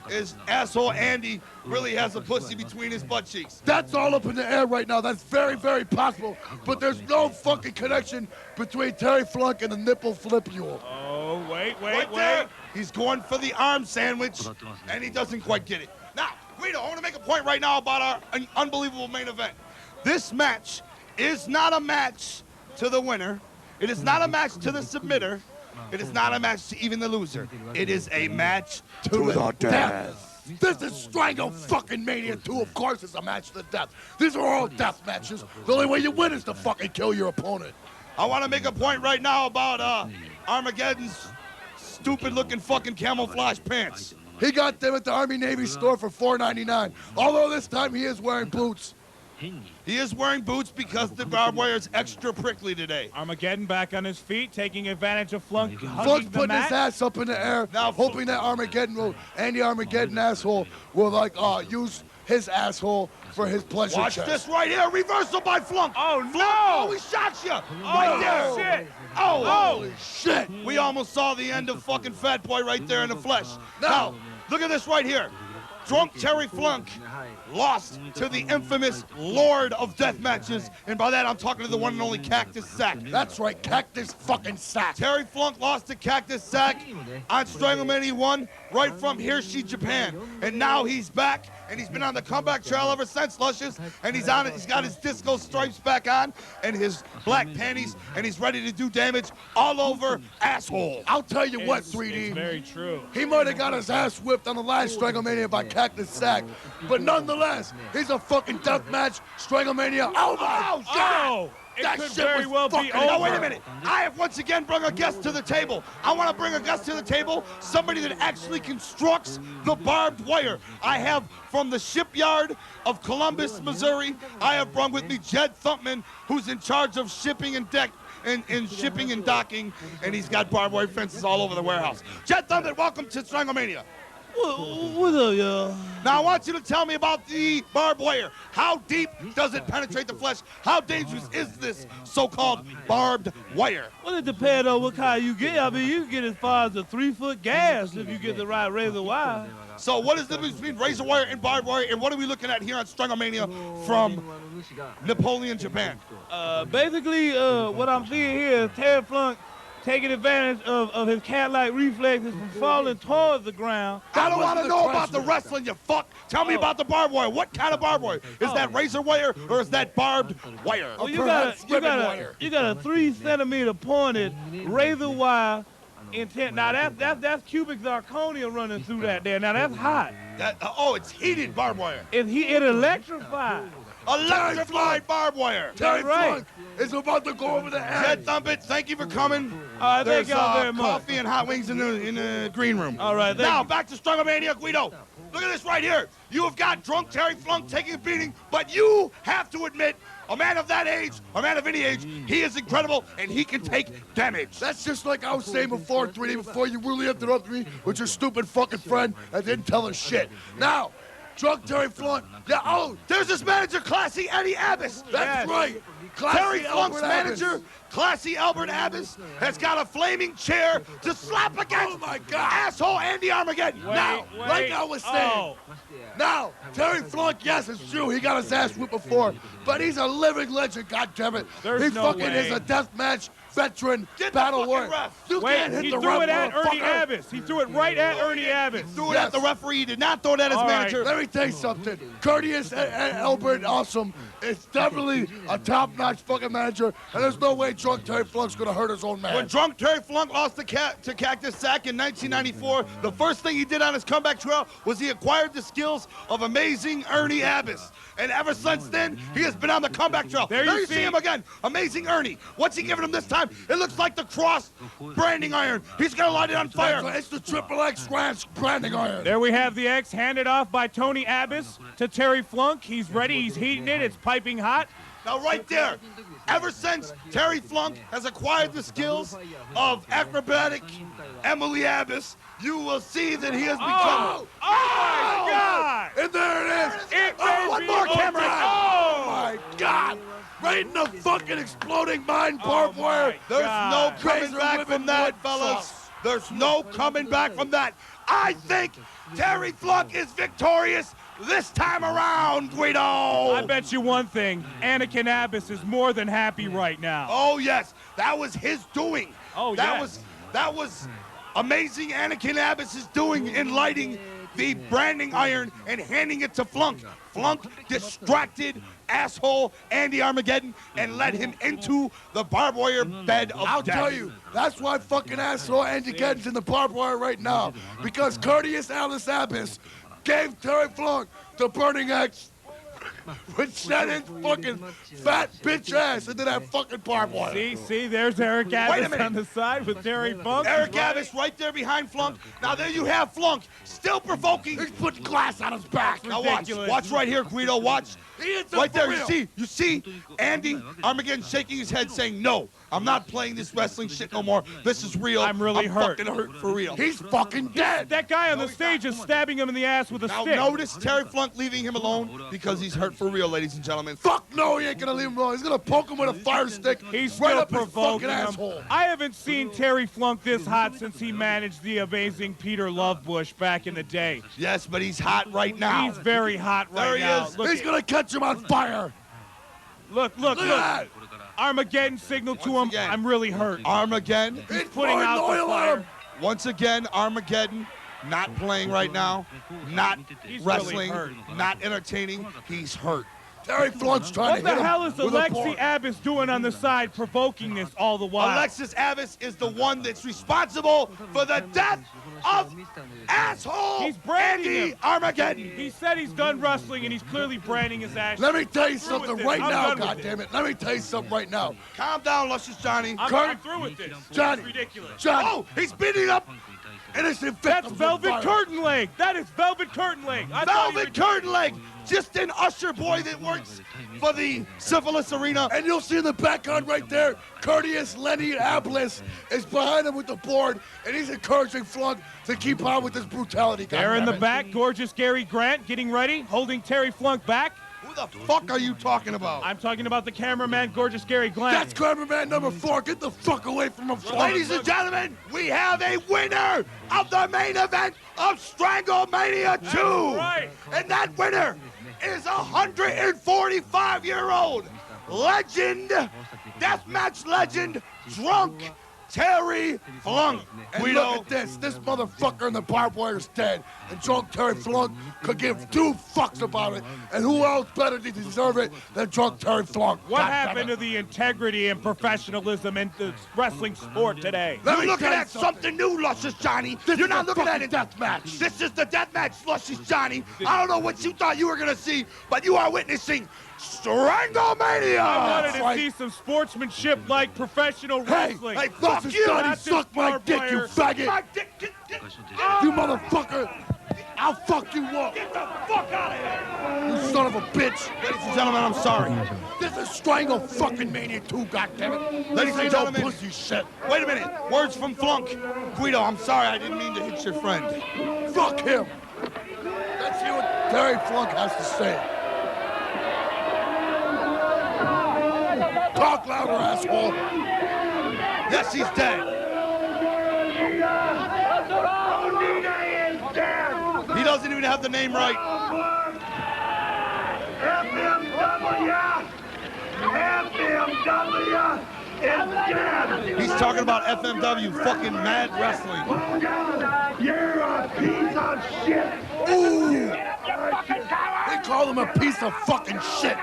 his asshole Andy really has a pussy between his butt cheeks. That's all up in the air right now. That's very, very possible. But there's no fucking connection between Terry Flunk and the nipple flipule. Oh, wait. Right there, he's going for the arm sandwich, and he doesn't quite get it. Now, Guido, I want to make a point right now about our unbelievable main event. This match is not a match to the winner. It is not a match to the submitter. It is not a match to even the loser. It is a match to the death. This is Strangle fucking Mania 2. Of course it's a match to the death. These are all death matches. The only way you win is to fucking kill your opponent. I want to make a point right now about Armageddon's stupid-looking fucking camouflage pants. He got them at the Army Navy store for $4.99. Although this time he is wearing boots. He is wearing boots because the barbed wire is extra prickly today. Armageddon back on his feet, taking advantage of Flunk hugging Flunk's the putting mat. his ass up in the air, Now, hoping that Andy Armageddon asshole will use his asshole for his pleasure Watch chest. this right here. Reversal by Flunk. Oh, Flunk, no! oh, he shocks you. Right there. shit. Oh, Holy shit! we almost saw the end of fucking Fat Boy right there in the flesh. Now, look at this right here. Drunk Terry Flunk lost to the infamous Lord of Death Matches, and by that I'm talking to the one and only Cactus Sack. That's right, Cactus fucking Sack. Terry Flunk lost to Cactus Sack on Stranglemania 1 right from Hershey, Japan. And now he's back, and he's been on the comeback trail ever since, Luscious. And he's on it. He's got his disco stripes back on and his black panties, and he's ready to do damage all over asshole. I'll tell you what, It's 3D. very true. He might have got his ass whipped on the last Stranglemania by Cactus Sack, but nonetheless, he's a fucking deathmatch Stranglemania. Oh my God! Oh, it That could shit very was well be fucking- over. Now, wait a minute. I have once again brought a guest to the table. I want to bring a guest to the table, somebody that actually constructs the barbed wire. I have from the shipyard of Columbus, Missouri, I have brought with me Jed Thumpman, who's in charge of shipping and shipping and docking, and he's got barbed wire fences all over the warehouse. Jed Thumpman, welcome to Stranglemania. What's up, y'all? Now, I want you to tell me about the barbed wire. How deep does it penetrate the flesh? How dangerous is this so-called barbed wire? Well, it depends on what kind you get. I mean, you can get as far as a 3-foot gas if you get the right razor wire. So what is the difference between razor wire and barbed wire, and what are we looking at here on Stranglemania from Napoleon, Japan? Basically, what I'm seeing here is Terry Flunk taking advantage of his cat-like reflexes from falling towards the ground. I don't want to wasn't know the about the question. wrestling, you fuck. Tell me about the barbed wire. What kind of barbed wire? Is that razor wire or is that barbed wire? Well, you perhaps got ribbon wire. a 3-centimeter pointed razor wire intent. Now that's cubic zirconia running through that there. Now that's hot. It's heated barbed wire. It electrified. Electrified barbed wire. Terry right. Flunk is about to go over the Jed edge. Thumpit, thank you for coming. All right, There's thank y'all very much. coffee and hot wings in the green room. All right, thank Now, you. back to Stranglemania, Guido. Look at this right here. You have got drunk Terry Flunk taking a beating, but you have to admit, a man of that age, a man of any age, he is incredible, and he can take damage. That's just like I was saying before, 3D, before you really interrupted me with your stupid fucking friend and didn't tell us shit. Now, drunk Terry Flunk, There's this manager, Classy Eddie Abbas. that's right. Classy Terry Flunk's Albert Abbas. manager, Classy Albert Abbas, has got a flaming chair to slap against Oh, my God. asshole Andy Armageddon. Right now we're saying. Oh, Now, Terry Flunk, yes, it's true. He got his ass whipped before, but he's a living legend, goddammit. There's He no fucking way. is a deathmatch veteran Get the battle fucking warrior. ref. You Wait, can't hit he the threw ref, it at Ernie motherfucker. Abbas. He threw it right at Ernie Abbas. Threw it at the referee. He did not throw it at his All right. manager. Let me tell you something. Courteous and Albert Awesome is definitely a top-notch fucking manager, and there's no way Drunk Terry Flunk's gonna hurt his own man. When Drunk Terry Flunk lost to Cactus Sack in 1994, the first thing he did on his comeback trail was he acquired the skills of amazing Ernie Abbas. And ever since then, he has been on the comeback trail. There you you see see him again. Amazing Ernie. What's he giving him this time? It looks like the cross branding iron. He's going to light it on fire. It's the Triple X branding iron. There we have the X handed off by Tony Abbas to Terry Flunk. He's ready. He's heating it. It's piping hot. Now, right there, ever since Terry Flunk has acquired the skills of acrobatic Emily Abbas, you will see that he has become... Oh my God! And there it is. It may one be more over. camera. Oh my God! Right in the fucking exploding mind barbed wire. There's no God. coming Razor back whipping from that, wood fellas. sauce. There's no coming back from that. I think Terry Flunk is victorious this time around, Guido. I bet you one thing, Anakin Abbas is more than happy right now. Oh, yes. That was his doing. Oh, that yes. That was amazing Anakin Abbas is doing in lighting the branding iron and handing it to Flunk. Flunk distracted asshole Andy Armageddon and led him into the barbed wire bed of I'll death. tell you, that's why fucking asshole Andy Gedden's in the barbed wire right now. Because Courteous Alice Abbas gave Terry Flunk the burning axe with Shannon's fucking fat bitch ass into that fucking barbed wire. See, there's Eric a Abbas minute. on the side with Terry Funk. Eric He's ready. Abbas right there behind Flunk. Now there you have Flunk, still provoking. He's putting glass on his back. Now watch, ridiculous. watch right here, Guido, watch. He is Right for there, real. you see Andy Armageddon shaking his head saying, no, I'm not playing this wrestling shit no more. This is real. I'm really hurt. fucking hurt for real. He's fucking dead. That guy on the stage is stabbing him in the ass with a Now stick. notice Terry Flunk leaving him alone because he's hurt for real, ladies and gentlemen. Fuck no, he ain't gonna leave him alone. He's gonna poke him with a fire stick He's right still up his provoking fucking him. asshole. I haven't seen Terry Flunk this hot since he managed the amazing Peter Lovebush back in the day. Yes, but he's hot right now. He's very hot right There he now. is. Look, He's gonna catch him on fire. look. Look at that. Armageddon signaled to Once him, again. I'm really hurt. Armageddon. He's putting out the oil fire. on him. Once again, Armageddon not playing right now, not He's wrestling, really hurt. not entertaining. He's hurt. Terry Flunk's trying What to the hit him hell is with a Alexi board. Abbas doing on the side provoking this all the while? Alexis Abbas is the one that's responsible for the death of asshole He's branding Andy him. Armageddon. He said he's done wrestling and he's clearly branding his ass. Let me tell you I'm through something with this. right I'm now, done with this. goddammit. Let me tell you something right now. Calm down, Luscious Johnny. I'm through with this. Johnny. It's ridiculous. Johnny, Oh, he's beating up innocent That's victims Velvet of fire. Curtain Leg. That is Velvet Curtain Leg. I thought he Velvet Curtain Leg. Just an usher boy that works for the Syphilis Arena. And you'll see in the background right there, Courteous Lenny Ablis is behind him with the board, and he's encouraging Flunk to keep on with this brutality. There in the goddammit. back, gorgeous Gary Grant getting ready, holding Terry Flunk back. Who the fuck are you talking about? I'm talking about the cameraman, gorgeous Gary Grant. That's cameraman number 4. Get the fuck away from him, Flunk. Ladies and gentlemen, we have a winner of the main event of Stranglemania 2. right. And that winner is a 145-year-old legend, deathmatch legend, Drunk Terry Flunk. And We look know at this. This motherfucker in the barbed wire's dead. And Drunk Terry Flunk could give 2 fucks about it. And who else better to deserve it than Drunk Terry Flunk? What God damn happened it. to the integrity and professionalism in the wrestling sport today? Let you're me looking tell you at something new, Luscious Johnny. This You're is not a looking at fucking it. death match. This is the death match, Luscious Johnny. I don't know what you thought you were gonna see, but you are witnessing Stranglemania. I wanted to right. see some sportsmanship like professional wrestling. Hey, fuck Fuck you. you, Not suck this my barbed dick, you wire. faggot. My dick, get You motherfucker. I'll fuck you up. the fuck out of here. You son of a bitch. Ladies and gentlemen, I'm sorry. This is Strangle fucking Mania 2, goddammit. Ladies and This ain't gentlemen. no pussy shit. Wait a minute. Words from Flunk. Guido, I'm sorry. I didn't mean to hit your friend. Fuck him. Let's hear what Terry Flunk has to say. Talk louder, asshole. Yes, he's dead. He doesn't even have the name right. FMW! dead. He's talking about FMW, fucking Mad Wrestling. You're a piece of shit. Ooh! They call him a piece of fucking shit.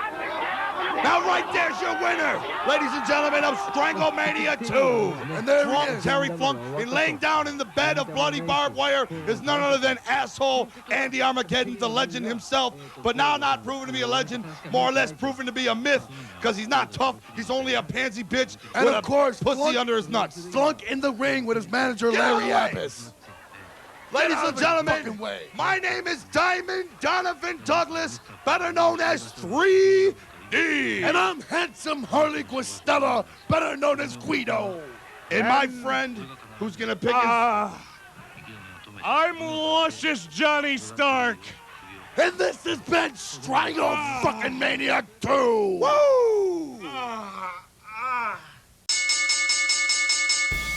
Now right there's your winner, ladies and gentlemen, of Stranglemania 2. And there he Drunk is. Terry Funk, and laying down in the bed of bloody barbed wire is none other than asshole Andy Armageddon, the legend himself, but now not proven to be a legend, more or less proven to be a myth, because he's not tough, he's only a pansy bitch And with of a course, pussy Flunk- under his nuts. Flunk in the ring with his manager, Get out of Larry the way. Abbas. Ladies out and of the gentlemen, fucking way. my name is Diamond Donovan Douglas, better known as 3D. And I'm handsome Harley Guastella, better known as Guido. And my friend, who's gonna pick his... I'm luscious Johnny Stark. And this has been Strangle fucking Maniac 2. Woo!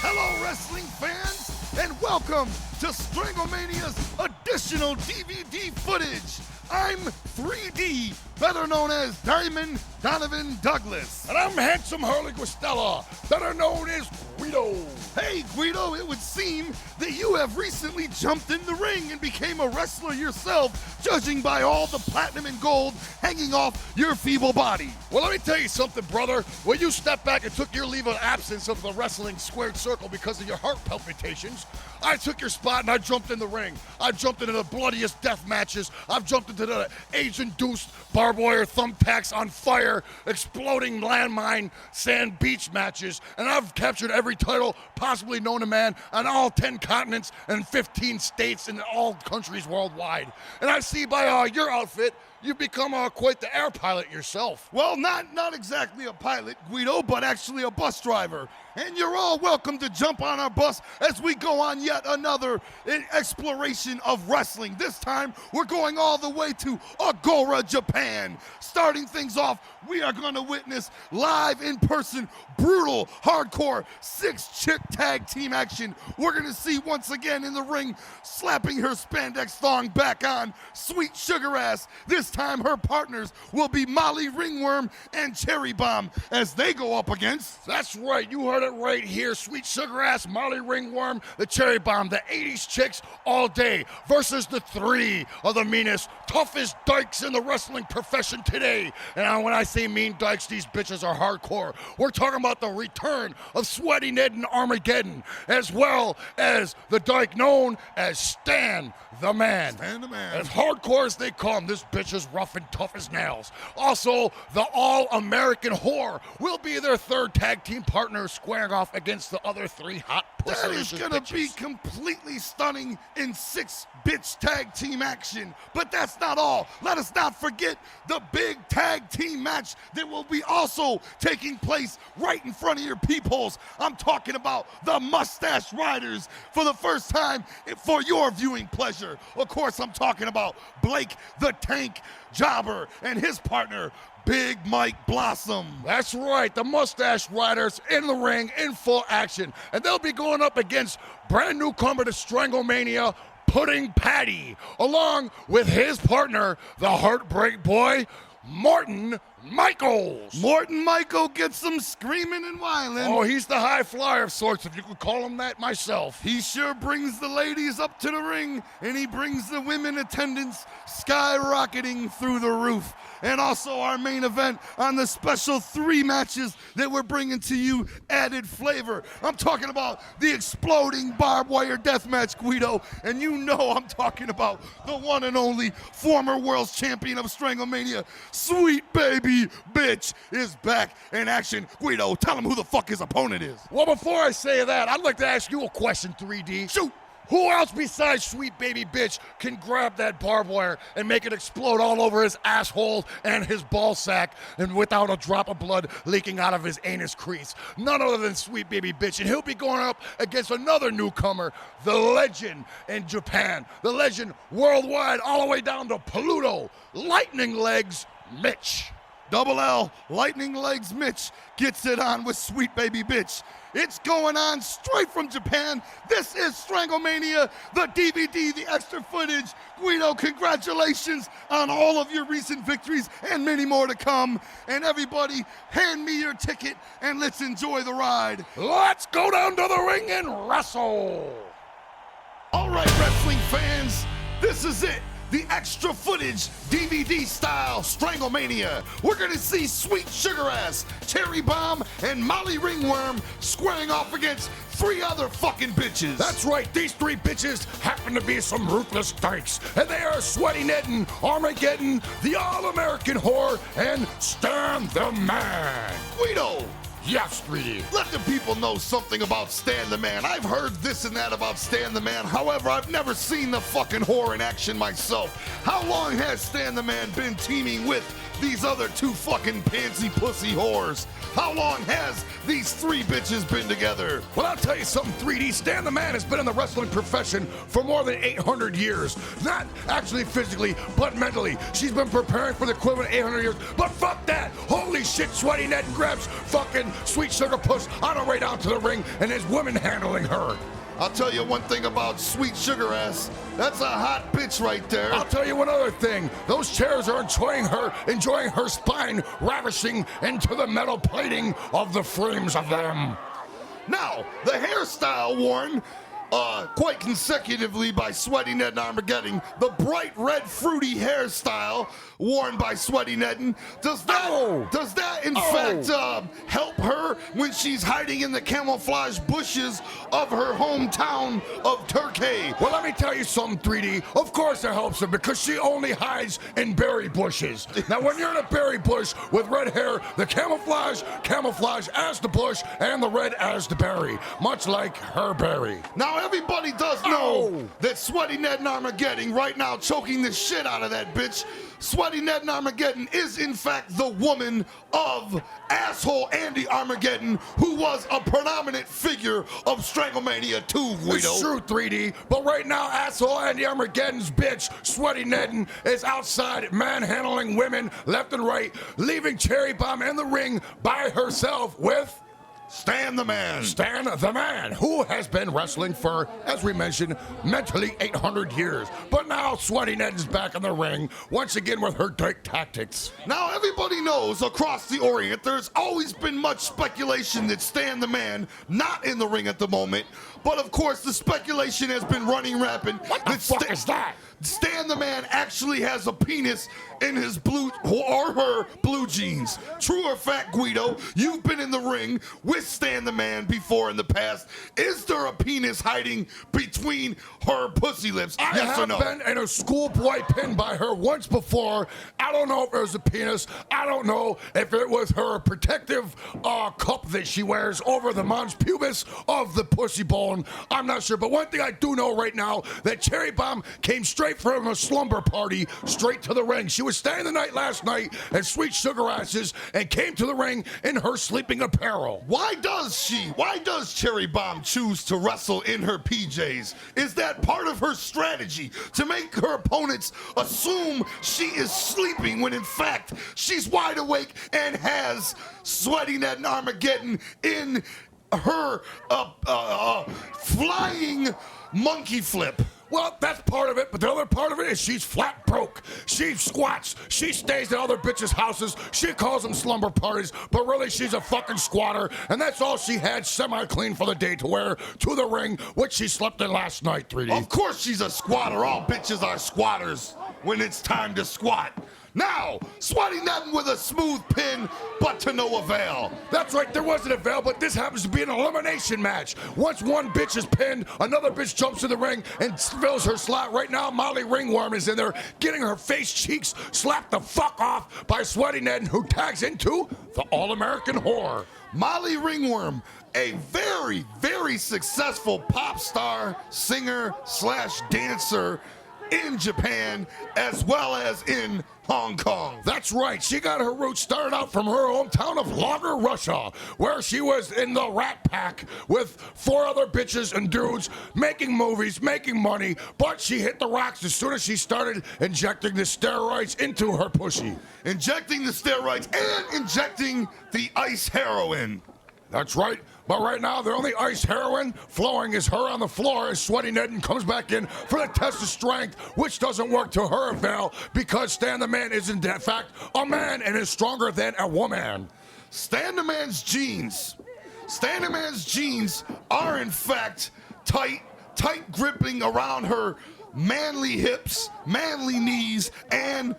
Hello, wrestling fans, and welcome to Stranglemania's additional DVD footage. I'm 3D, better known as Diamond Donovan Douglas. And I'm handsome Harley Guastella, better known as Guido. Hey, Guido, it would seem that you have recently jumped in the ring and became a wrestler yourself, judging by all the platinum and gold hanging off your feeble body. Well, let me tell you something, brother. When you stepped back and took your leave of absence of the wrestling squared circle because of your heart palpitations, I took your spot and I jumped in the ring. I've jumped into the bloodiest death matches. I've jumped into the age-induced barbed wire thumbtacks on fire, exploding landmine sand beach matches, and I've captured every title possibly known to man on all 10 continents and 15 states in all countries worldwide. And I see by your outfit, you've become quite the air pilot yourself. Well, not exactly a pilot, Guido, but actually a bus driver. And you're all welcome to jump on our bus as we go on yet another exploration of wrestling. This time, we're going all the way to Agora, Japan. Starting things off, we are going to witness live in person, brutal, hardcore, 6-chick tag team action. We're going to see once again in the ring, slapping her spandex thong back on, Sweet Sugar Ass. This time, her partners will be Molly Ringworm and Cherry Bomb as they go up against... That's right, you heard it right here. Sweet Sugar Ass, Molly Ringworm, the Cherry Bomb, the 80s chicks all day versus the 3 of the meanest, toughest dykes in the wrestling profession today. And when I say mean dykes, these bitches are hardcore. We're talking about the return of Sweaty Ned and Armageddon, as well as the dyke known as Stan the Man. Stan the Man. As hardcore as they come, this bitch is rough and tough as nails. Also, the All-American Whore will be their third tag team partner, squaring off against the other 3 hot That is pussy gonna bitches. be completely stunning in 6-bitch tag team action. But that's not all. Let us not forget the big tag team match that will be also taking place right in front of your peepholes. I'm talking about the Mustache Riders for the first time for your viewing pleasure. Of course, I'm talking about Blake the Tank Jobber and his partner, Big Mike Blossom. That's right, the Mustache Riders in the ring in full action. And they'll be going up against brand newcomer to Stranglemania, Pudding Patty, along with his partner, the Heartbreak Boy, Morton Michaels. Morton Michael gets some screaming and whining. Oh, he's the high flyer of sorts, if you could call him that myself. He sure brings the ladies up to the ring, and he brings the women attendants skyrocketing through the roof. And also our main event on the special 3 matches that we're bringing to you, added flavor. I'm talking about the exploding barbed wire death match, Guido, and you know I'm talking about the one and only former world champion of Stranglemania, Sweet Baby Bitch, is back in action. Guido, tell him who the fuck his opponent is. Well, before I say that, I'd like to ask you a question, 3D. Shoot! Who else besides Sweet Baby Bitch can grab that barbed wire and make it explode all over his asshole and his ball sack and without a drop of blood leaking out of his anus crease? None other than Sweet Baby Bitch. And he'll be going up against another newcomer, the legend in Japan, the legend worldwide, all the way down to Pluto, Lightning Legs Mitch. Double L, Lightning Legs Mitch gets it on with Sweet Baby Bitch. It's going on straight from Japan. This is Stranglemania, the DVD, the extra footage. Guido, congratulations on all of your recent victories and many more to come. And everybody, hand me your ticket and let's enjoy the ride. Let's go down to the ring and wrestle. All right, wrestling fans, this is it. The extra footage, DVD style Stranglemania. We're gonna see Sweet Sugar Ass, Cherry Bomb, and Molly Ringworm squaring off against 3 other fucking bitches. That's right, these 3 bitches happen to be some ruthless dykes, and they are Sweaty Nettin, Armageddon, the All-American Whore, and Stan the Man. Guido, Yes, 3D. let the people know something about Stan the Man. I've heard this and that about Stan the Man. However, I've never seen the fucking whore in action myself. How long has Stan the Man been teaming with these other 2 fucking pansy pussy whores? How long has these 3 bitches been together? Well, I'll tell you something, 3D. Stan the Man has been in the wrestling profession for more than 800 years. Not actually physically, but mentally. She's been preparing for the equivalent of 800 years. But fuck that. Holy shit, Sweaty Ned grabs fucking Sweet Sugar Puss on her way down to the ring, and there's women handling her. I'll tell you one thing about Sweet Sugar Ass. That's a hot bitch right there. I'll tell you one other thing. Those chairs are enjoying her spine ravishing into the metal plating of the frames of them. Now, the hairstyle worn quite consecutively by Sweaty Ned and Armageddon, the bright red fruity hairstyle worn by Sweaty Ned, does that in fact help her when she's hiding in the camouflage bushes of her hometown of Turkey? Well, let me tell you something, 3D. Of course it helps her because she only hides in berry bushes. Now, when you're in a berry bush with red hair, the camouflage as the bush and the red as the berry, much like her berry. Now, everybody does know that Sweaty Ned and Armageddon right now choking the shit out of that bitch. Sweaty Ned and Armageddon is in fact the woman of asshole Andy Armageddon, who was a predominant figure of Stranglemania 2, Guido. It's true, 3D, but right now asshole Andy Armageddon's bitch, Sweaty Nedden, is outside manhandling women left and right, leaving Cherry Bomb in the ring by herself with Stan the Man. Stan the Man, who has been wrestling for, as we mentioned, mentally 800 years. But now Sweaty Nedden's back in the ring, once again with her dyke tactics. Now, everybody knows across the Orient, there's always been much speculation that Stan the Man not in the ring at the moment. But of course, the speculation has been running rampant. What the fuck is that? Stan the Man actually has a penis in his blue or her blue jeans. True or fact, Guido, you've been in the ring with Stan the Man before in the past. Is there a penis hiding between her pussy lips? Yes or no? I have been in a schoolboy pin by her once before. I don't know if it was a penis. I don't know if it was her protective cup that she wears over the mons pubis of the pussy bone. I'm not sure, but one thing I do know right now, that Cherry Bomb came straight from a slumber party straight to the ring. She was staying the night last night at Sweet Sugar Asses and came to the ring in her sleeping apparel. Why does Cherry Bomb choose to wrestle in her PJs? Is that part of her strategy to make her opponents assume she is sleeping when in fact she's wide awake and has Sweaty Ned and Armageddon in her flying monkey flip? Well, that's part of it, but the other part of it is she's flat broke. She squats. She stays at other bitches' houses. She calls them slumber parties, but really she's a fucking squatter, and that's all she had semi-clean for the day to wear to the ring, which she slept in last night, 3D. Of course she's a squatter. All bitches are squatters when it's time to squat. Now, Sweaty Nettin with a smooth pin, but to no avail. That's right, there wasn't a avail, but this happens to be an elimination match. Once one bitch is pinned, another bitch jumps in the ring and fills her slot. Right now, Molly Ringworm is in there, getting her face cheeks slapped the fuck off by Sweaty Nettin, who tags into the All-American Whore. Molly Ringworm, a very, very successful pop star, singer / dancer in Japan as well as in Hong Kong. That's right. She got her roots started out from her hometown of Lager, Russia, where she was in the Rat Pack with 4 other bitches and dudes making movies, making money, but she hit the rocks as soon as she started injecting the steroids into her pussy. Injecting the steroids and injecting the ice heroin. That's right. But right now, the only ice heroin flowing is her on the floor as Sweaty Nedden comes back in for the test of strength, which doesn't work to her avail because Stan the Man is in fact a man and is stronger than a woman. Stan the Man's jeans. Stan the Man's jeans are in fact tight gripping around her manly hips, manly knees, and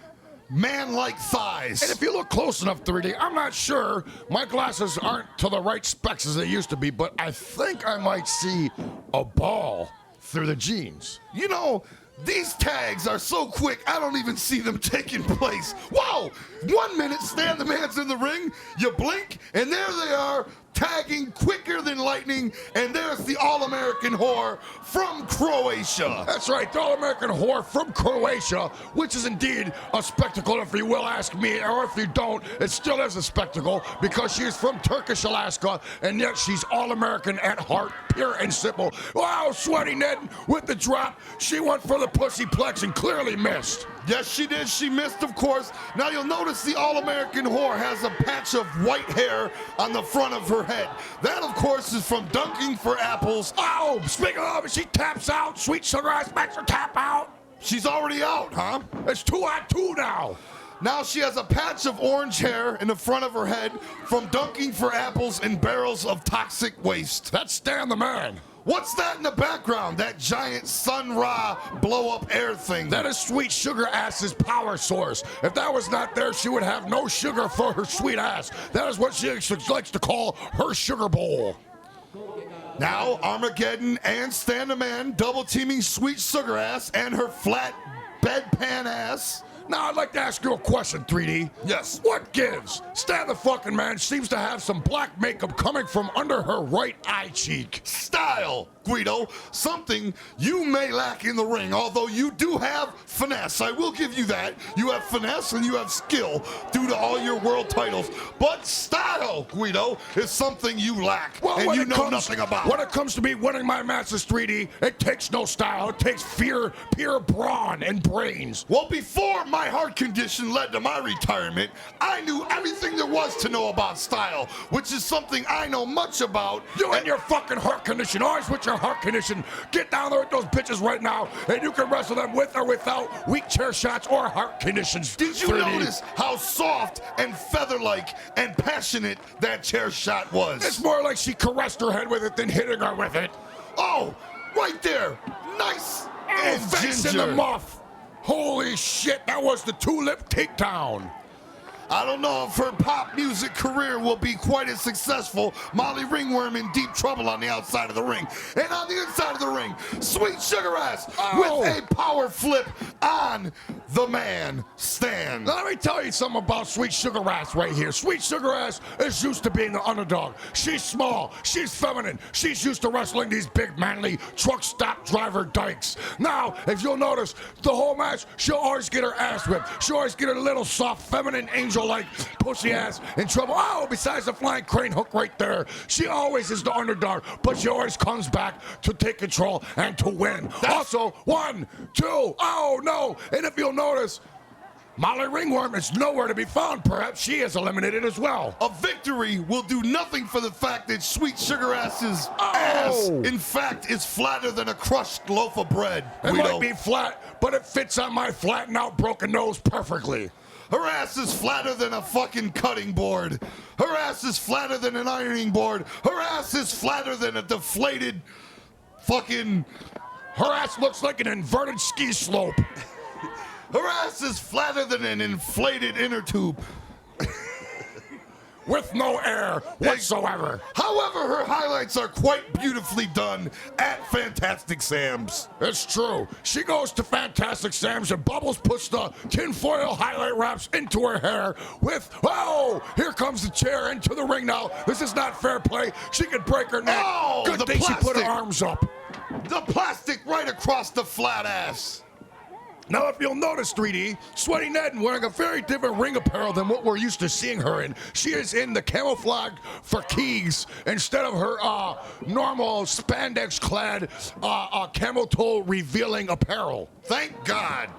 man-like thighs. And if you look close enough, 3D, I'm not sure. My glasses aren't to the right specs as they used to be, but I think I might see a ball through the jeans. You know, these tags are so quick, I don't even see them taking place. Wow! 1 minute, Stan the Man's in the ring, you blink, and there they are, tagging quicker than lightning, and there's the All-American whore from Croatia. That's right, the All-American whore from Croatia, which is indeed a spectacle, if you will ask me, or if you don't, it still is a spectacle, because she is from Turkish Alaska, and yet she's All-American at heart, pure and simple. Wow, Sweaty Ned with the drop. She went for the pussy plex and clearly missed. Yes, she did. She missed, of course. Now you'll notice the All-American whore has a patch of white hair on the front of her head. That, of course, is from dunking for apples. Oh, speaking of, she taps out. Sweet Sugar Ass makes her tap out. She's already out, huh? It's 2 on 2 now. Now she has a patch of orange hair in the front of her head from dunking for apples in barrels of toxic waste. That's Stan the Man. What's that in the background? That giant Sun Ra blow-up air thing. That is Sweet Sugar Ass's power source. If that was not there, she would have no sugar for her sweet ass. That is what she likes to call her sugar bowl. Now, Armageddon and Stan the Man double-teaming Sweet Sugar Ass and her flat bedpan ass. Now, I'd like to ask you a question, 3D. Yes. What gives? Stan the fucking Man seems to have some black makeup coming from under her right eye cheek. Style, Guido. Something you may lack in the ring, although you do have finesse. I will give you that. You have finesse and you have skill due to all your world titles. But style, Guido, is something you lack and you know nothing about. When it comes to me winning my matches, 3D, it takes no style. It takes pure brawn and brains. Well, before my heart condition led to my retirement, I knew everything there was to know about style, which is something I know much about. You and your fucking heart condition, always with your heart condition. Get down there with those bitches right now, and you can wrestle them with or without weak chair shots or heart conditions. Did you notice how soft and feather-like and passionate that chair shot was? It's more like she caressed her head with it than hitting her with it. Oh, right there. Nice and face in the muff. Holy shit, that was the tulip takedown. I don't know if her pop music career will be quite as successful. Molly Ringworm in deep trouble on the outside of the ring. And on the inside of the ring, Sweet Sugar Ass with a power flip on the man, Stan. Now, let me tell you something about Sweet Sugar Ass right here. Sweet Sugar Ass is used to being the underdog. She's small. She's feminine. She's used to wrestling these big, manly, truck stop driver dykes. Now, if you'll notice, the whole match, she'll always get her ass whipped. She'll always get her little soft, feminine angel like pussy ass in trouble. Oh, besides the flying crane hook right there, she always is the underdog, but she always comes back to take control and to win. Also, 1, 2, oh no, and if you'll notice, Molly Ringworm is nowhere to be found. Perhaps she is eliminated as well. A victory will do nothing for the fact that Sweet Sugar Ass's ass, in fact, is flatter than a crushed loaf of bread. It might be flat, but it fits on my flattened out broken nose perfectly. Her ass is flatter than a fucking cutting board. Her ass is flatter than an ironing board. Her ass is flatter than a deflated fucking... Her ass looks like an inverted ski slope. Her ass is flatter than an inflated inner tube. With no air whatsoever. However, her highlights are quite beautifully done at Fantastic Sam's. It's true. She goes to Fantastic Sam's and Bubbles puts the tinfoil highlight wraps into her hair with, oh, here comes the chair into the ring now. This is not fair play. She could break her neck. Oh, good thing she put her arms up. The plastic right across the flat ass. Now, if you'll notice, 3D, Sweaty Ned wearing a very different ring apparel than what we're used to seeing her in. She is in the camouflage for keys instead of her normal spandex-clad, camel toe revealing apparel. Thank God.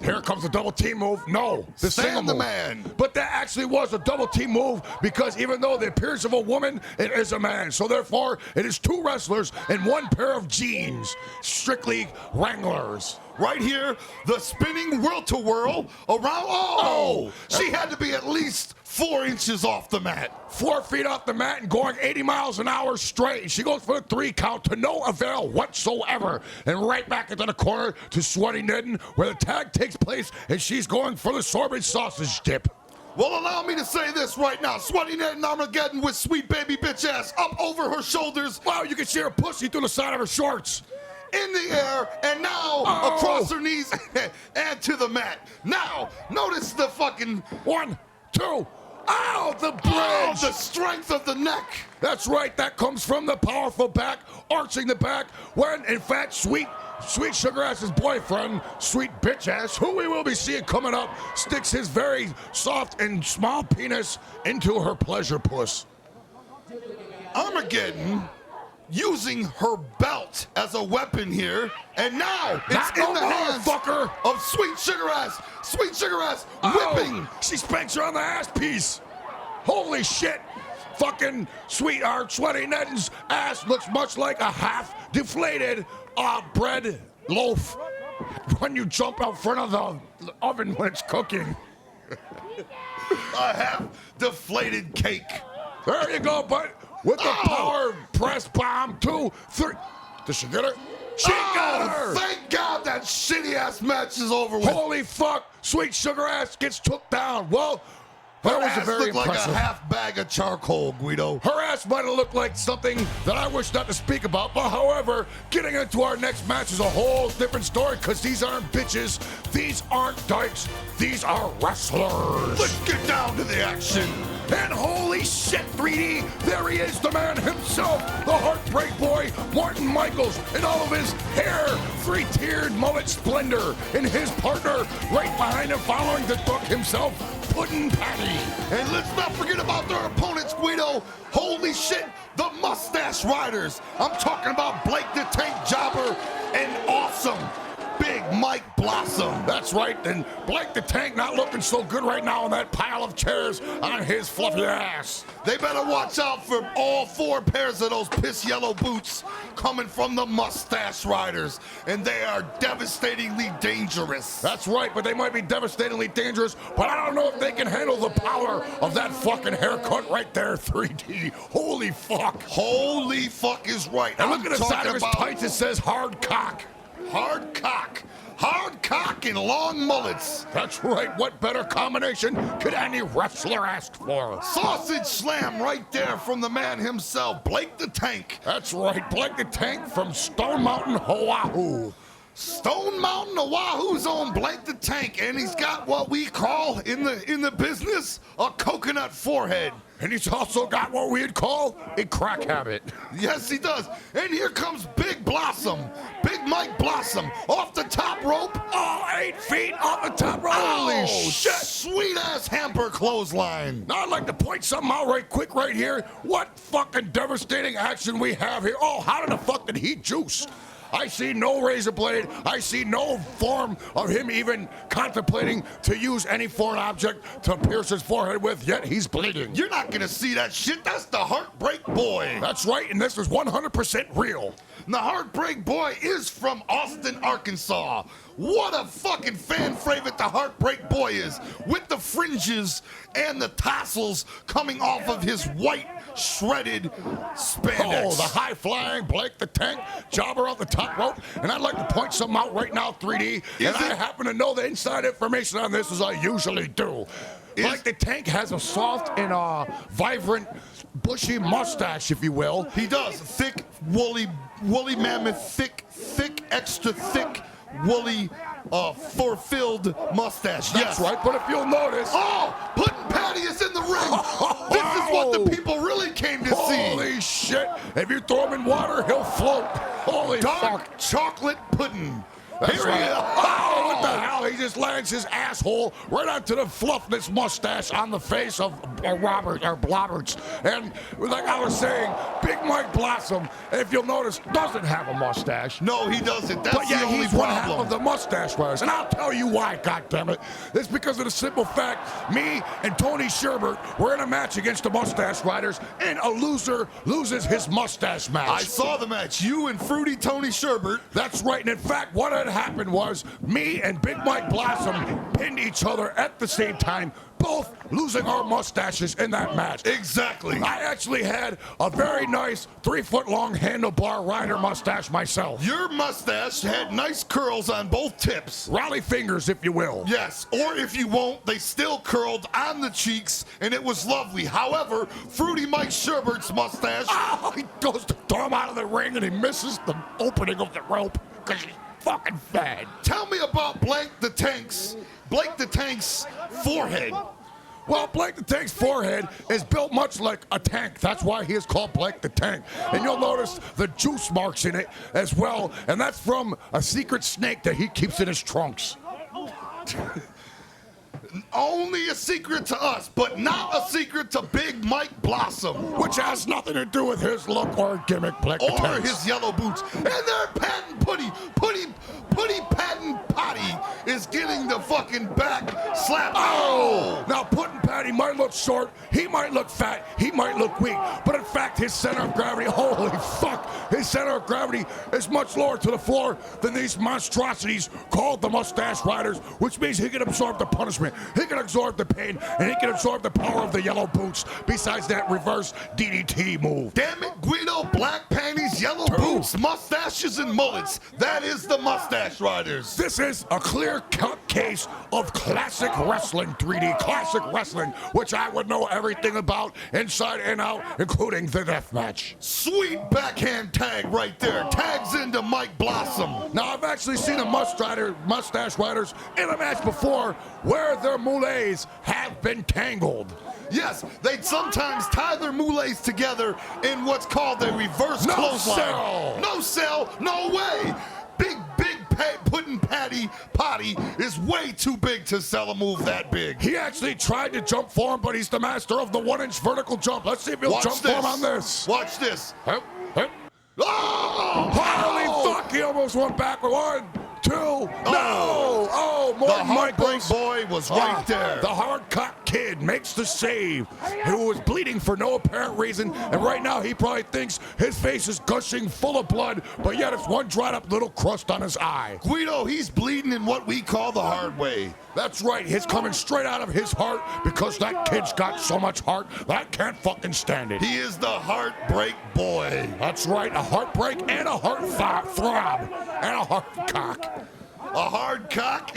Here comes the double team move. No, the single Stand the move. man. But that actually was a double team move because even though the appearance of a woman, it is a man. So therefore, it is two wrestlers and one pair of jeans. Strictly Wranglers. Right here, the spinning whirl-to-whirl around. Oh! She had to be at least 4 inches off the mat. 4 feet off the mat and going 80 miles an hour straight. She goes for the 3 count to no avail whatsoever. And right back into the corner to Sweaty Ned, where the tag takes place, and she's going for the sorbet sausage dip. Well, allow me to say this right now. Sweaty Ned and Armageddon with sweet baby bitch ass up over her shoulders. Wow, you can see her pussy through the side of her shorts. In the air, and now across her knees and to the mat. Now, notice the fucking 1, 2. Ow, the bridge! Oh, the strength of the neck. That's right, that comes from the powerful back, arching the back, when, in fact, Sweet Sugar Ass's boyfriend, Sweet Bitch Ass, who we will be seeing coming up, sticks his very soft and small penis into her pleasure puss. Armageddon using her belt as a weapon here, and now it's in the hands fucker of Sweet Sugar Ass. Sweet Sugar Ass whipping. She spanks her on the ass piece. Holy shit. Fucking Sweaty Ned's ass looks much like a half deflated bread loaf when you jump out front of the oven when it's cooking. A half deflated cake. There you go, bud. With the power press bomb, 2, 3. Does she get her? She got her! Thank God that shitty ass match is over with. Holy fuck! Sweet Sugar Ass gets took down. Well, that was a very looked impressive. like a half bag of charcoal, Guido. Her ass might have looked like something that I wish not to speak about, but however, getting into our next match is a whole different story because these aren't bitches, these aren't dykes, these are wrestlers. Let's get down to the action. And holy shit, 3D, there he is, the man himself, the Heartbreak Boy, Martin Michaels, in all of his hair, 3-tiered mullet splendor, and his partner right behind him following the book himself, Puddin' Patty. And let's not forget about their opponents, Guido. Holy shit, the Mustache Riders. I'm talking about Blake the Tank Jobber and Awesome Big Mike Blossom. That's right, and Blake the Tank not looking so good right now on that pile of chairs on his fluffy ass. They better watch out for all 4 pairs of those piss yellow boots coming from the Mustache Riders, and they are devastatingly dangerous. That's right, but they might be devastatingly dangerous, but I don't know if they can handle the power of that fucking haircut right there, 3D. Holy fuck. Holy fuck is right. And look at the side of his tights, it says hard cock. Hard cock and long mullets. That's right, what better combination could any wrestler ask for? Sausage slam right there from the man himself, Blake the Tank. That's right, Blake the Tank from Stone Mountain, Oahu. Stone Mountain, Oahu's own Blake the Tank, and he's got what we call in the business a coconut forehead. And he's also got what we'd call a crack habit. Yes, he does. And here comes Big Blossom, Big Mike Blossom, off the top rope. Oh, 8 feet off the top rope. Holy shit. Sweet-ass hamper clothesline. Now, I'd like to point something out right quick right here. What fucking devastating action we have here. Oh, how the fuck did he juice? I see no razor blade. I see no form of him even contemplating to use any foreign object to pierce his forehead with, yet he's bleeding. You're not gonna see that shit. That's the Heartbreak Boy. That's right, and this is 100% real. And the Heartbreak Boy is from Austin, Arkansas. What a fucking fan favorite the Heartbreak Boy is, with the fringes and the tassels coming off of his white shredded spandex. Oh, the high-flying Blake the Tank, jobber off the top rope. And I'd like to point something out right now, 3D. I happen to know the inside information on this as I usually do. Blake the Tank has a soft and vibrant, bushy mustache, if you will. He does. Thick, woolly mammoth, thick, extra thick, woolly, fur-filled mustache. That's right, but if you'll notice... Oh, Puddin' Patty is in the ring. This is what the people really came to see. Holy shit. If you throw him in water, he'll float. Holy Dark fuck. chocolate pudding. That's right. Oh, what the hell? He just lands his asshole right onto the fluffness mustache on the face of Robert or Blobberts. And like I was saying, Big Mike Blossom, if you'll notice, doesn't have a mustache. No, he doesn't. That's But yeah, the only he's one half problem. of the mustache riders. And I'll tell you why, goddammit. It's because of the simple fact, me and Tony Sherbert were in a match against the mustache riders, and a loser loses his mustache match. I saw the match. You and Fruity Tony Sherbert. That's right, and in fact, what had happened was me and Big Mike Blossom pinned each other at the same time, both losing our mustaches in that match. Exactly. I actually had a very nice 3-foot-long handlebar rider mustache myself. Your mustache had nice curls on both tips. Rally fingers, if you will. Yes, or if you won't, they still curled on the cheeks, and it was lovely. However, Fruity Mike Sherbert's mustache... Oh, he goes to throw him out of the ring, and he misses the opening of the rope because he's fucking fat. Tell me about Blake the Tank's forehead. Well, Blake the Tank's forehead is built much like a tank. That's why he is called Blake the Tank. And you'll notice the juice marks in it as well, and that's from a secret snake that he keeps in his trunks. Only a secret to us, but not a secret to Big Mike Blossom. Which has nothing to do with his look or gimmick, Blake the Or Tank. his yellow boots. And their patent putty patent potty is getting the fucking back slap. Oh! Now, Puddin' Patty might look short, he might look fat, he might look weak, but in fact, his center of gravity, holy fuck, his center of gravity is much lower to the floor than these monstrosities called the Mustache Riders, which means he can absorb the punishment, he can absorb the pain, and he can absorb the power of the yellow boots, besides that reverse DDT move. Damn it, Guido, black panties, yellow boots, mustaches, and mullets. That is the Mustache Riders. This is a clear-cut case of classic wrestling, 3D classic wrestling, which I would know everything about inside and out, including the death match. Sweet backhand tag right there. Tags into Mike Blossom. Now, I've actually seen the Mustache Riders in a match before where their moulets have been tangled. Yes, they'd sometimes tie their moulets together in what's called a reverse clothesline. Sell. No sell, no way. Big Puddin' Patty Potty is way too big to sell a move that big. He actually tried to jump for him, but he's the master of the 1-inch vertical jump. Let's see if he'll jump for him on this. Watch this. Hup, hup. Oh! Holy fuck, he almost went backward. 1, 2, no! Oh, The Morton Heartbreak Michaels. Boy was right there. The hard-cock kid makes the save, who was bleeding for no apparent reason, and right now he probably thinks his face is gushing full of blood, but yet it's one dried-up little crust on his eye. Guido, he's bleeding in what we call the hard way. That's right, he's coming straight out of his heart because that kid's got so much heart that I can't fucking stand it. He is the Heartbreak Boy. That's right, a heartbreak and a heart throb and a heart cock. A hard cock.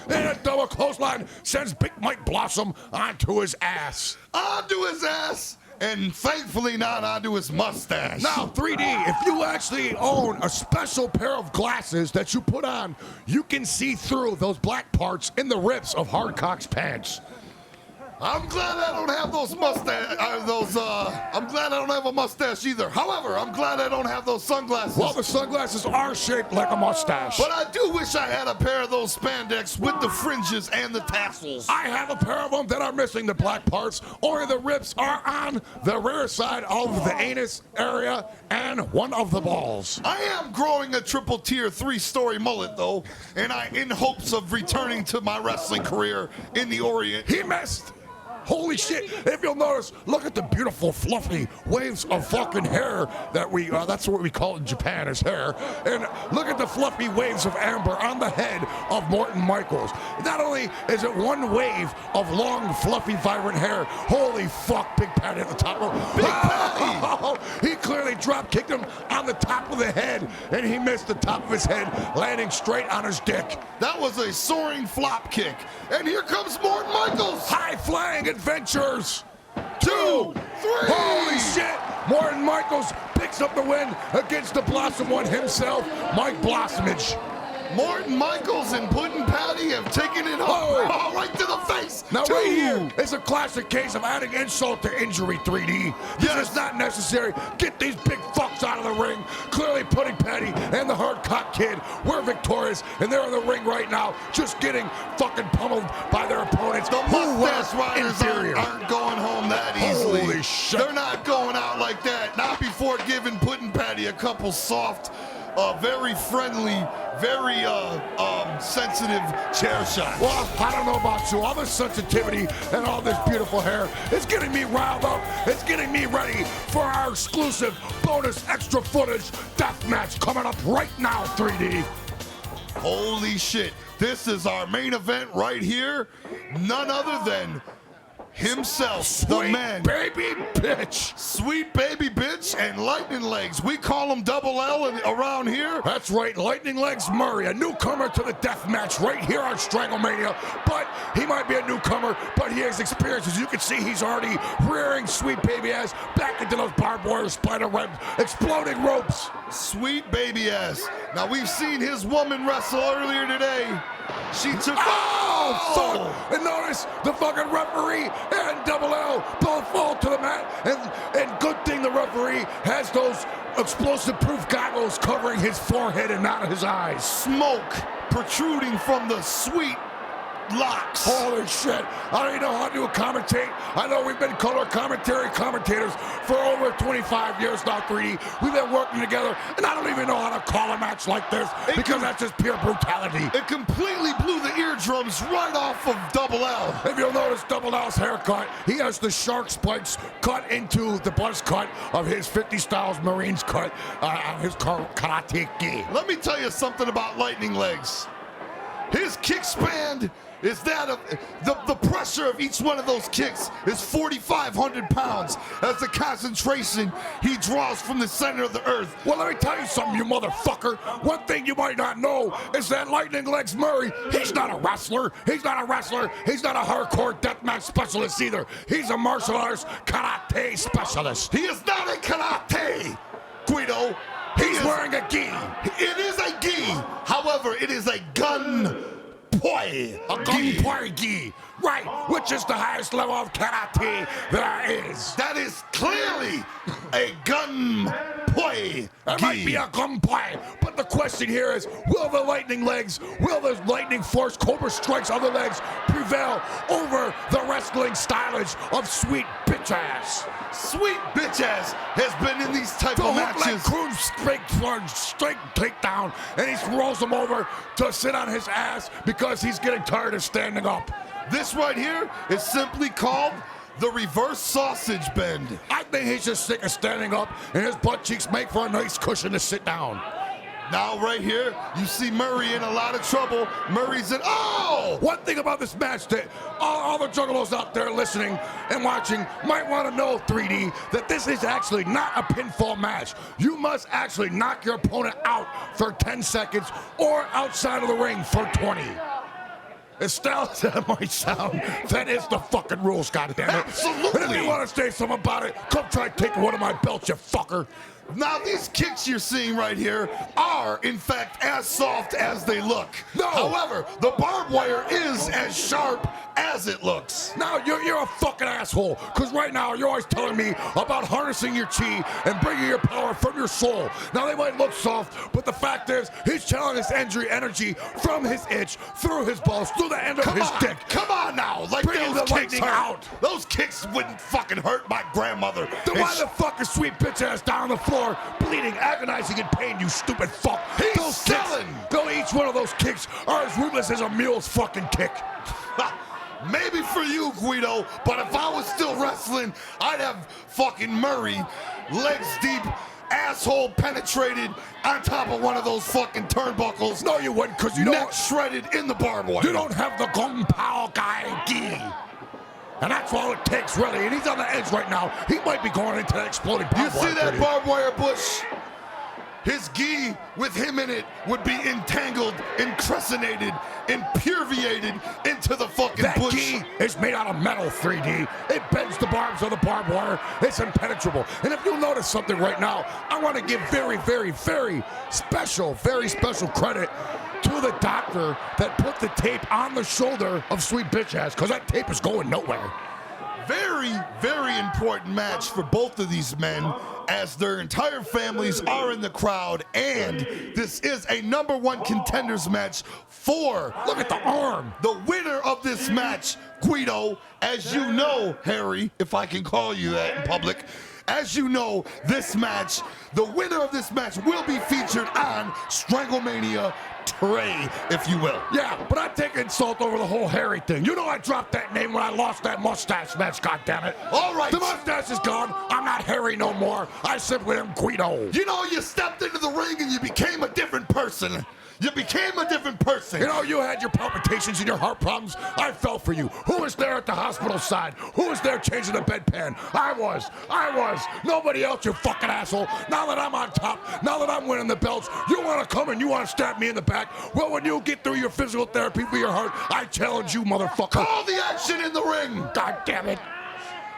And a double clothesline sends Big Mike Blossom onto his ass. Onto his ass. And thankfully not onto his mustache. Now, 3D, if you actually own a special pair of glasses that you put on, you can see through those black parts in the rips of Hardcock's pants. I'm glad I don't have those mustache. I'm glad I don't have a mustache either. However, I'm glad I don't have those sunglasses. Well, the sunglasses are shaped like a mustache. But I do wish I had a pair of those spandex with the fringes and the tassels. I have a pair of them that are missing the black parts, or the rips are on the rear side of the anus area and one of the balls. I am growing a triple tier 3-story mullet though, and in hopes of returning to my wrestling career in the Orient. He missed. Holy shit, if you'll notice, look at the beautiful fluffy waves of fucking hair that that's what we call it in Japan, is hair. And look at the fluffy waves of amber on the head of Morton Michaels. Not only is it one wave of long, fluffy, vibrant hair, holy fuck, Big Patty at the top of Big Patty! He clearly drop kicked him on the top of the head, and he missed the top of his head, landing straight on his dick. That was a soaring flop kick. And here comes Morton Michaels. High flying adventures. 2, 3. Holy shit! Morton Michaels picks up the win against the Blossom One himself, Mike Blossomage. Morton Michaels and Puddin' Patty have taken it home. Oh, right to the face. Now 2. right here is It's a classic case of adding insult to injury, 3D. This is not necessary. Get these big fucks out of the ring. Clearly Pudding Patty and the Hardcock Kid were victorious, and they're in the ring right now just getting fucking pummeled by their opponents. The Mustache Riders inferior. aren't going home that easily. Holy shit. They're not going out like that. Not before giving Pudding Patty a couple soft, very friendly, very sensitive chair shots. Well, I don't know about you. All this sensitivity and all this beautiful hair is getting me riled up. It's getting me ready for our exclusive bonus extra footage death match coming up right now, 3D. Holy shit. This is our main event right here. None other than himself, the man. Baby bitch. Sweet baby bitch and Lightning Legs. We call him Double L around here. That's right, Lightning Legs Murray, a newcomer to the death match right here on Stranglemania. But he might be a newcomer, but he has experience. As you can see, he's already rearing sweet baby ass back into those barbed wire spider web exploding ropes. Sweet baby ass. Now, we've seen his woman wrestle earlier today. She took. Oh, fuck! And notice the fucking referee and Double L both fall to the mat. And good thing the referee has those explosive proof goggles covering his forehead and not his eyes. Smoke protruding from the sweet locks. Holy shit. I don't even know how to commentate. I know we've been color commentators for over 25 years now, 3D. We've been working together, and I don't even know how to call a match like this because that's just pure brutality. It completely blew the eardrums right off of Double L. If you'll notice Double L's haircut, he has the shark spikes cut into the buzz cut of his 50 Styles Marines cut on his karate gi. Let me tell you something about Lightning Legs. His kick span is that of the pressure of each one of those kicks is 4,500 pounds. That's the concentration he draws from the center of the earth. Well, let me tell you something, you motherfucker. One thing you might not know is that Lightning Legs Murray, he's not a wrestler. He's not a wrestler. He's not a hardcore deathmatch specialist either. He's a martial arts karate specialist. He is not a karate, Guido. He's wearing a gi. It is a gi. However, it is a gun. Poi. A gunpoi gi. Right, which is the highest level of karate there is. That is clearly a gunpoi. It might be a gunpoi, but the question here is, will the Lightning Legs, will the Lightning Force Cobra Strike's other legs prevail over the wrestling stylage of sweet bitch ass? Sweet bitch ass has been in these type of matches. Croon straight takedown, and he rolls him over to sit on his ass because he's getting tired of standing up. This right here is simply called the reverse sausage bend. I think he's just sick of standing up, and his butt cheeks make for a nice cushion to sit down. Now right here, you see Murray in a lot of trouble. Murray's in, oh! One thing about this match that all the juggalos out there listening and watching might want to know, 3D, that this is actually not a pinfall match. You must actually knock your opponent out for 10 seconds or outside of the ring for 20. As style as that might sound, that is the fucking rules, goddammit. Absolutely. And if you want to say something about it, come try taking one of my belts, you fucker. Now, these kicks you're seeing right here are, in fact, as soft as they look. No. However, the barbed wire is as sharp as it looks. Now, you're a fucking asshole, because right now you're always telling me about harnessing your chi and bringing your power from your soul. Now, they might look soft, but the fact is, he's channeling his energy from his itch, through his balls, through the end of his dick. Come on now. Like Bring those the kicks lightning hurt. out. Those kicks wouldn't fucking hurt my grandmother. Then why the fuck is sweet bitch ass down on the floor, bleeding, agonizing in pain, you stupid fuck? He's selling. Though each one of those kicks are as ruthless as a mule's fucking kick. Maybe for you, Guido, but if I was still wrestling, I'd have fucking Murray, legs deep, asshole penetrated on top of one of those fucking turnbuckles. No, you wouldn't, because you neck don't. shredded in the barbed wire. You don't have the Gung Pao guy gi. And that's all it takes, really. And he's on the edge right now. He might be going into that exploding barbed wire. You see that barbed wire, Bush? His gi with him in it would be entangled, incrustated, impuriated into the fucking bush. That gi is made out of metal, 3D. It bends the barbs of the barbed wire. It's impenetrable. And if you'll notice something right now, I want to give very special credit to the doctor that put the tape on the shoulder of sweet bitch ass, because that tape is going nowhere. very, very important match for both of these men, as their entire families are in the crowd, and this is a #1 contenders match for, look at the arm, the winner of this match, Guido. As you know, Harry, if I can call you that in public, as you know, this match, the winner of this match will be featured on Stranglemania Trey, if you will. Yeah, but I take insult over the whole Harry thing. You know I dropped that name when I lost that mustache match, goddammit. All right. The mustache is gone. I'm not Harry no more. I simply am Guido. You know, you stepped into the ring and you became a different person. You became a different person. You know, you had your palpitations and your heart problems. I fell for you. Who was there at the hospital side? Who was there changing the bedpan? I was. Nobody else, you fucking asshole. Now that I'm on top, now that I'm winning the belts, you want to come and you want to stab me in the back? Well, when you get through your physical therapy for your heart, I challenge you, motherfucker. Call the action in the ring. God damn it.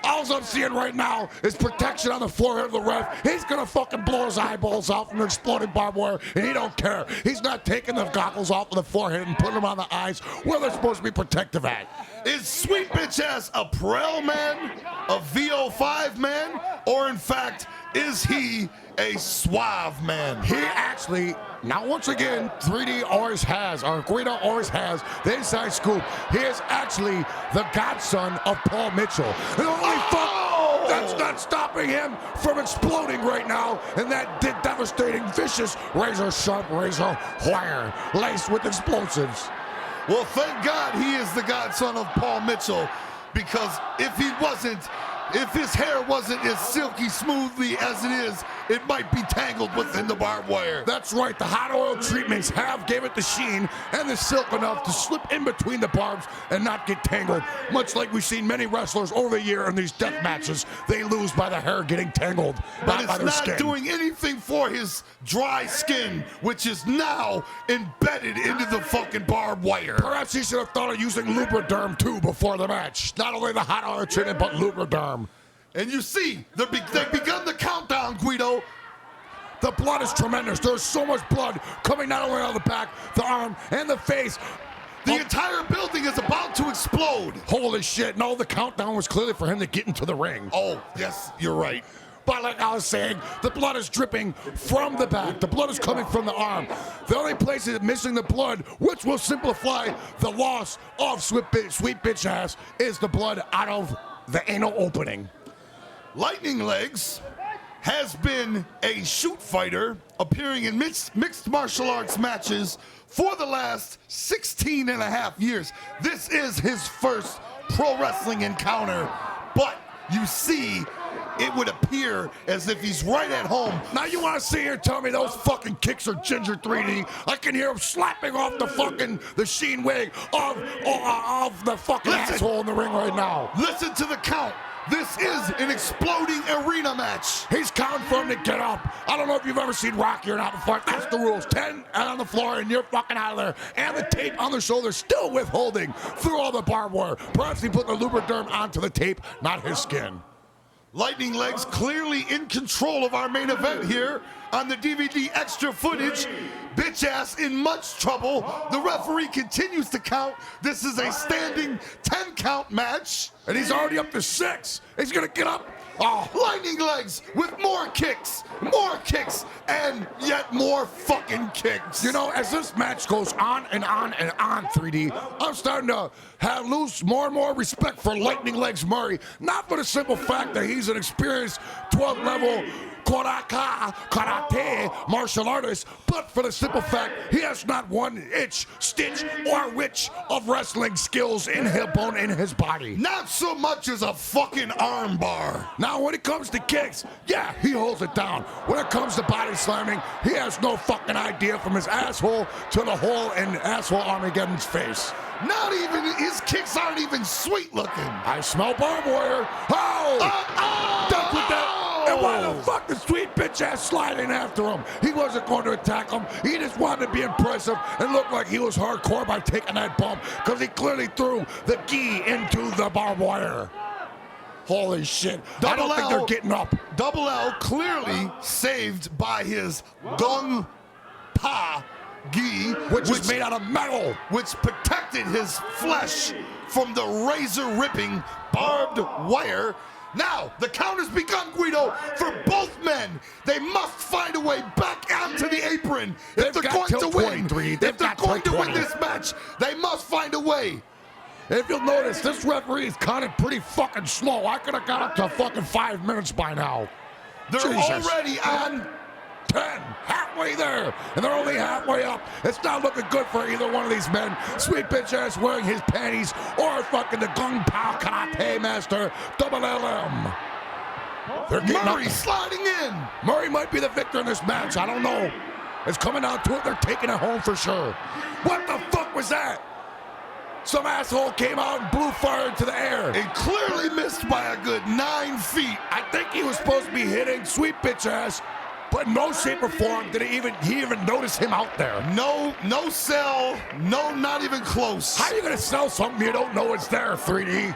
All I'm seeing right now is protection on the forehead of the ref. He's gonna fucking blow his eyeballs out from the exploding barbed wire, and he don't care. He's not taking the goggles off of the forehead and putting them on the eyes where they're supposed to be protective at. Is sweet bitch ass a Prel man, a VO5 man, or in fact, is he a suave man? He actually, now once again, 3D always has, or Guido always has, the inside scoop. He is actually the godson of Paul Mitchell. And only fuck, that's not stopping him from exploding right now in that devastating, vicious, razor-sharp razor wire laced with explosives. Well, thank God he is the godson of Paul Mitchell, because if he wasn't, if his hair wasn't as silky smoothly as it is, it might be tangled within the barbed wire. That's right, the hot oil treatments have gave it the sheen and the silk enough to slip in between the barbs and not get tangled. Much like we've seen many wrestlers over the year in these death matches, they lose by the hair getting tangled, but not by their it's not skin. doing anything for his dry skin, which is now embedded into the fucking barbed wire. Perhaps he should have thought of using Lubriderm too before the match. Not only the hot oil treatment, but Lubriderm. And you see, they've begun the countdown, Guido. The blood is tremendous. There's so much blood coming not only out of the back, the arm, and the face. The entire building is about to explode. Holy shit. No, the countdown was clearly for him to get into the ring. Oh, yes, you're right. But like I was saying, the blood is dripping from the back. The blood is coming from the arm. The only place that's missing the blood, which will simplify the loss of sweet bitch ass, is the blood out of the anal opening. Lightning Legs has been a shoot fighter appearing in mixed martial arts matches for the last 16 and a half years. This is his first pro wrestling encounter, but you see, it would appear as if he's right at home. Now you want to sit here and tell me those fucking kicks are Ginger 3D? I can hear him slapping off the sheen wig of the fucking asshole in the ring right now. Listen to the count. This is an exploding arena match. He's counting for him to get up. I don't know if you've ever seen Rocky or not before. That's the rules. 10 on the floor and you're fucking out of there. And the tape on the shoulder still withholding through all the barbed wire. Perhaps he put the Lubriderm onto the tape, not his skin. Lightning Legs clearly in control of our main event here on the DVD extra footage. Bitch ass in much trouble. The referee continues to count. This is a standing 10 count match. And he's already up to 6. He's gonna get up. Oh, Lightning Legs with more kicks, and yet more fucking kicks. You know, as this match goes on and on and on, 3D, I'm starting to lose more and more respect for Lightning Legs Murray. Not for the simple fact that he's an experienced 12th level karate martial artist, but for the simple fact he has not one itch, stitch, or witch of wrestling skills in his bone in his body. Not so much as a fucking arm bar. Now, when it comes to kicks, yeah, he holds it down. When it comes to body slamming, he has no fucking idea from his asshole to the hole in asshole Armageddon's face. Not even, his kicks aren't even sweet looking. I smell barbed wire. That's what that. And why the fuck is sweet bitch ass sliding after him? He wasn't going to attack him. He just wanted to be impressive and look like he was hardcore by taking that bump, because he clearly threw the gi into the barbed wire. Holy shit. I don't think they're getting up. Double L clearly saved by his Gung Pa gi, which is made out of metal. which protected his flesh from the razor-ripping barbed wire. Now, the count has begun, Guido, for both men. They must find a way back onto the apron if they're going to win. If they're going to win this match, they must find a way. If you'll notice, this referee is counting pretty fucking slow. I could have got up to fucking 5 minutes by now. They're Jesus. already on 10, halfway there, and they're only halfway up. It's not looking good for either one of these men. Sweet bitch ass wearing his panties, or fucking the Gung Pao Karate Master, Double LM. They're getting Murray up. sliding in. Murray might be the victor in this match. I don't know. It's coming down to it. They're taking it home for sure. What the fuck was that? Some asshole came out and blew fire into the air. It clearly missed by a good 9 feet. I think he was supposed to be hitting sweet bitch ass, but in no shape or form did he even notice him out there. No sell, no, not even close. How are you gonna sell something you don't know it's there, 3D?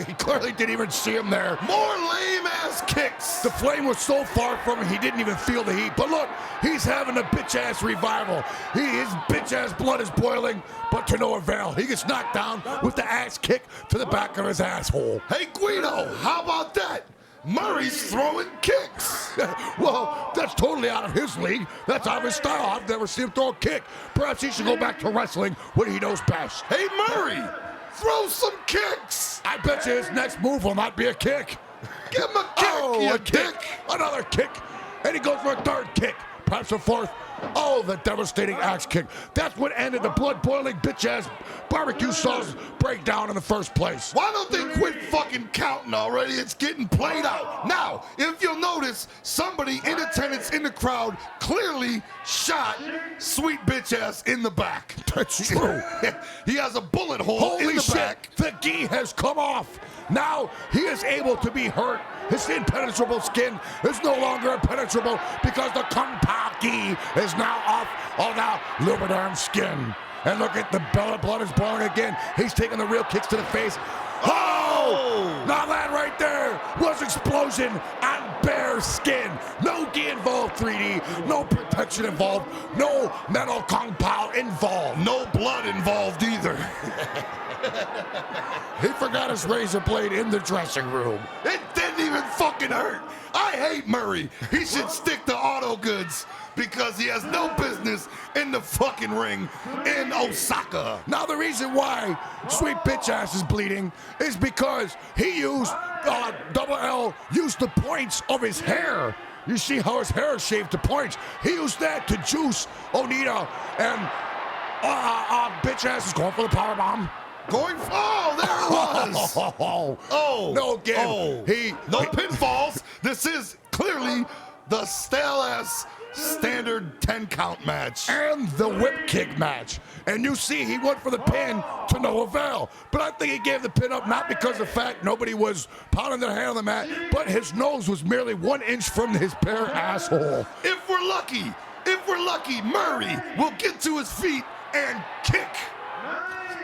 He clearly didn't even see him there. More lame-ass kicks. The flame was so far from him, he didn't even feel the heat. But look, he's having a bitch-ass revival. His bitch-ass blood is boiling, but to no avail. He gets knocked down with the axe kick to the back of his asshole. Hey, Guido, how about that? Murray's throwing kicks. Well, that's totally out of his league. That's out of his style. I've never seen him throw a kick. Perhaps he should go back to wrestling when he knows best. Hey, Murray, throw some kicks. I bet you his next move will not be a kick. Give him a kick, Oh, you a kick. Another kick. And he goes for a third kick. Perhaps a fourth. Oh, the devastating axe kick. That's what ended the blood-boiling bitch-ass barbecue sauce breakdown in the first place. Why don't they quit fucking counting already? It's getting played out. Now, if you'll notice, somebody in attendance in the crowd clearly shot sweet bitch ass in the back. That's true. He has a bullet hole in Holy the shit, back. the gi has come off. Now he is able to be hurt. His impenetrable skin is no longer impenetrable because the Kung Pao gi is now off of the lubriderm skin. And look at the blood is boiling again. He's taking the real kicks to the face. Oh! Now that right there was explosion on bare skin. No gi involved, 3D. No protection involved. No metal Kung Pao involved. No blood involved either. He forgot his razor blade in the dressing room. It didn't even fucking hurt. I hate Murray. He should stick to auto goods because he has no business in the fucking ring in Osaka. Now the reason why sweet bitch ass is bleeding is because he used, Double L used the points of his hair. You see how his hair is shaved to points. He used that to juice Onita, and bitch ass is going for the powerbomb. Going, oh, there it was. Oh, no, again. Oh. No pinfalls. This is clearly the stale-ass standard 10-count match. And the whip kick match. And you see he went for the pin to no avail. But I think he gave the pin up not because of the fact nobody was pounding their hand on the mat, but his nose was merely 1 inch from his bare asshole. If we're lucky, Murray will get to his feet and kick.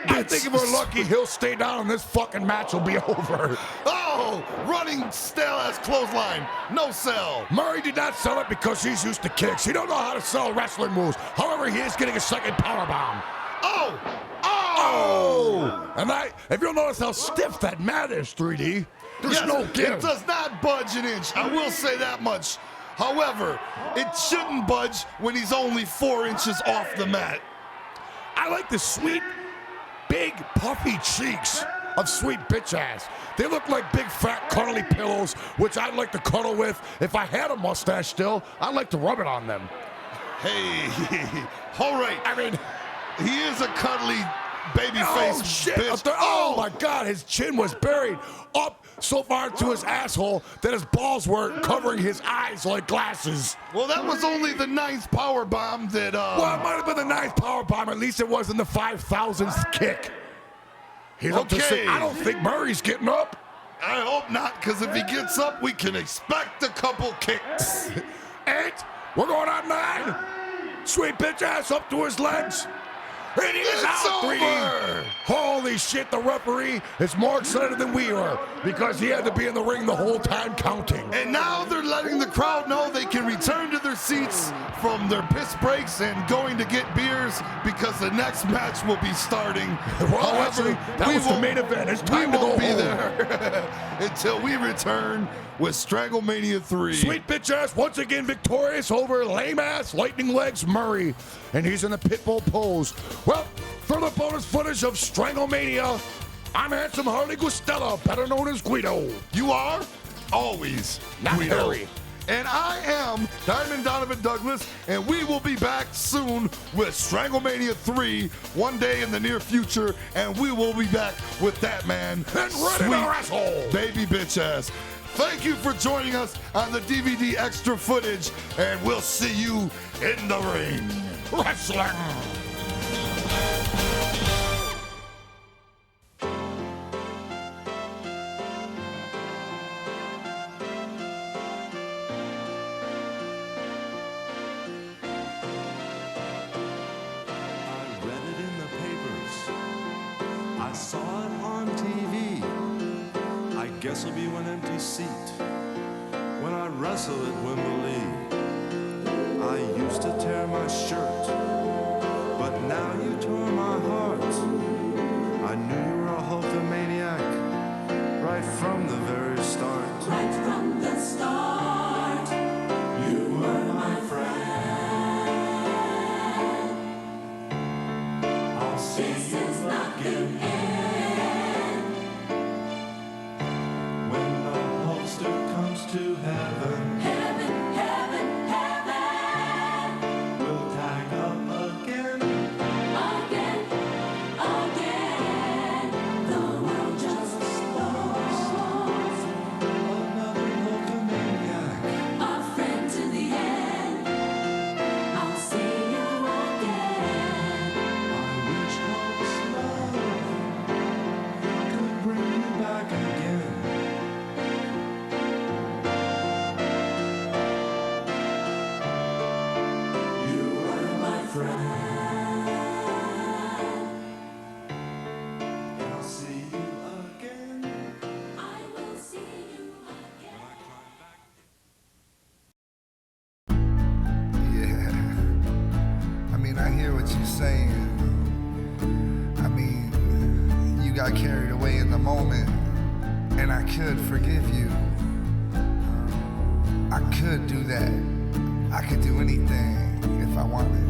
I think if we're lucky, he'll stay down and this fucking match will be over. Oh, running stale-ass clothesline. No sell. Murray did not sell it because he's used to kicks. He don't know how to sell wrestling moves. However, he is getting a second powerbomb. Oh! And if you'll notice how stiff that mat is, 3D, there's no give. It does not budge an inch. I will say that much. However, it shouldn't budge when he's only 4 inches off the mat. I like the sweet, big, puffy cheeks of sweet bitch ass. They look like big, fat, cuddly pillows, which I'd like to cuddle with. If I had a mustache still, I'd like to rub it on them. Hey, all right. I mean, he is a cuddly baby face shit. bitch. Oh my God, his chin was buried up so far to his asshole that his balls were covering his eyes like glasses. Well, that was only the 9th power bomb that. Well, it might have been the 9th power bomb. At least it wasn't the 5,000th kick. He's up to six. I don't think Murray's getting up. I hope not, because if he gets up, we can expect a couple kicks. 8. We're going on 9. Sweet bitch ass up to his legs. And he is It's out, 3D. over. Holy Holy shit, the referee is more excited than we were because he had to be in the ring the whole time counting. And now they're letting the crowd know they can return to their seats from their piss breaks and going to get beers because the next match will be starting. Well, actually, that was the main event. It's time to go won't be home. there until we return with Stranglemania 3. Sweet bitch ass once again victorious over lame ass Lightning Legs Murray. And he's in the pitbull pose. Well, for the bonus footage of Stranglemania, I'm handsome Harley Gustella, better known as Guido. You are always Not Guido. Harry. And I am Diamond Donovan Douglas, and we will be back soon with Stranglemania 3 one day in the near future, and we will be back with that man And ready to wrestle. baby bitch ass. Thank you for joining us on the DVD extra footage, and we'll see you in the ring. Wrestling. I saw it on TV. I guess it'll be one empty seat when I wrestle at Wembley. I used to tear my shirt, but now you tore my heart. I knew you were a Hulkamaniac right from the very start. Right from the start, you were my friend. I'll see This you is not the again end. when the holster comes to heaven. Heaven, heaven, heaven. We'll tag up again. Again, again. The world just lost Another Hulkamaniac. a friend to the end. I'll see you again. I wish Hulk's love could bring you back again. You were my friend. And I'll see you again. I will see you again. Yeah. I mean, I hear what you're saying. I mean, you got carried away in the moment, and I could forgive you. I could do that. I could do anything if I wanted.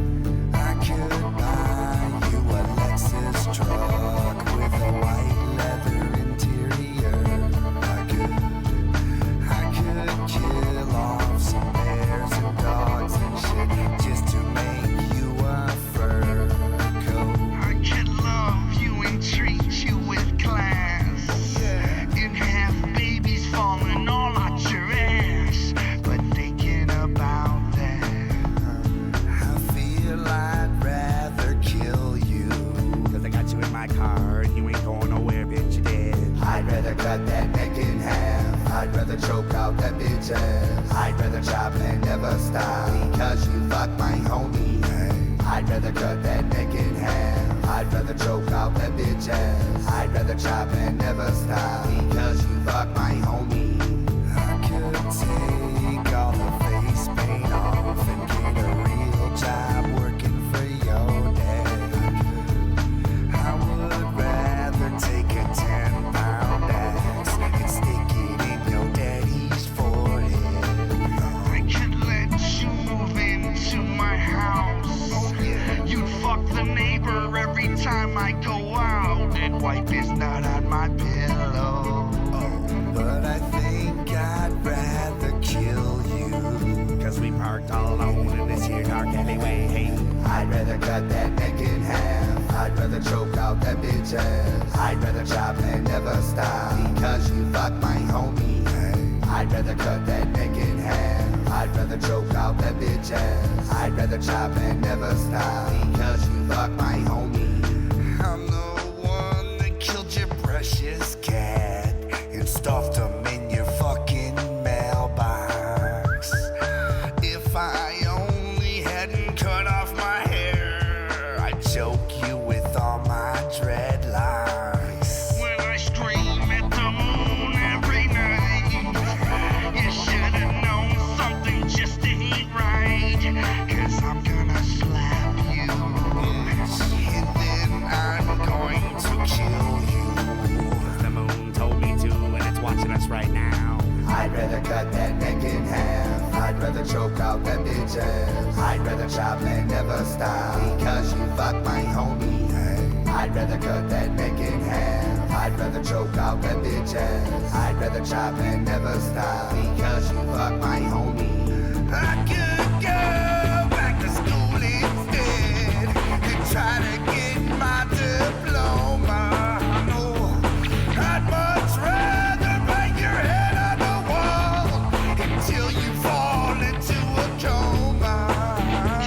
I could buy you a Lexus truck with a white leather interior. I could kill off some bears and dogs and shit just to make you a fur coat. I could love you and treat you with class. And have babies falling all out your ass. But thinking about that, I feel I'd rather kill you. Cause I got you in my car and you ain't going nowhere, bitch, you dead. I'd rather cut that neck in half. I'd rather choke out that bitch ass. I'd rather chop and never stop because you fuck my homie. I'd rather cut that neck in half. I'd rather choke out that bitch ass. I'd rather chop and never stop because you fuck my homie. I could take all the face paint off and get a real job working for your dad. I would rather take a 10-pound axe and stick it in your daddy's forehead. I could let you move into my house. You'd fuck the neighbor every time I go out and wipe his nut on my pillow. But I think I'd rather kill you. Cause we parked all alone in this here dark alleyway. Hey, I'd rather cut that neck in half. I'd rather choke out that bitch ass. I'd rather chop and never stop because you fuck my homie. I'd rather cut that neck in half. I'd rather choke out that bitch ass. I'd rather chop and never stop because you fuck my homie. I'm the one that killed your precious cat and stuffed him in your fucking mailbox. If I only hadn't cut off my hair, I'd choke you with all my dreadlocks. neck in half. I'd rather choke out that bitch ass. I'd rather chop and never stop because you fuck my homie. I could go back to school instead and try to get my diploma. No, I'd much rather bang your head on the wall until you fall into a coma.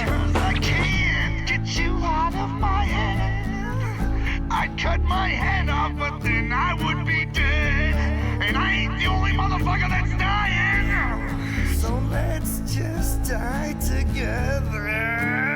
'Cause I can't get you out of my head. I'd cut my head off, but then I would be dead. And I ain't the only motherfucker that's dying. So let's just die together.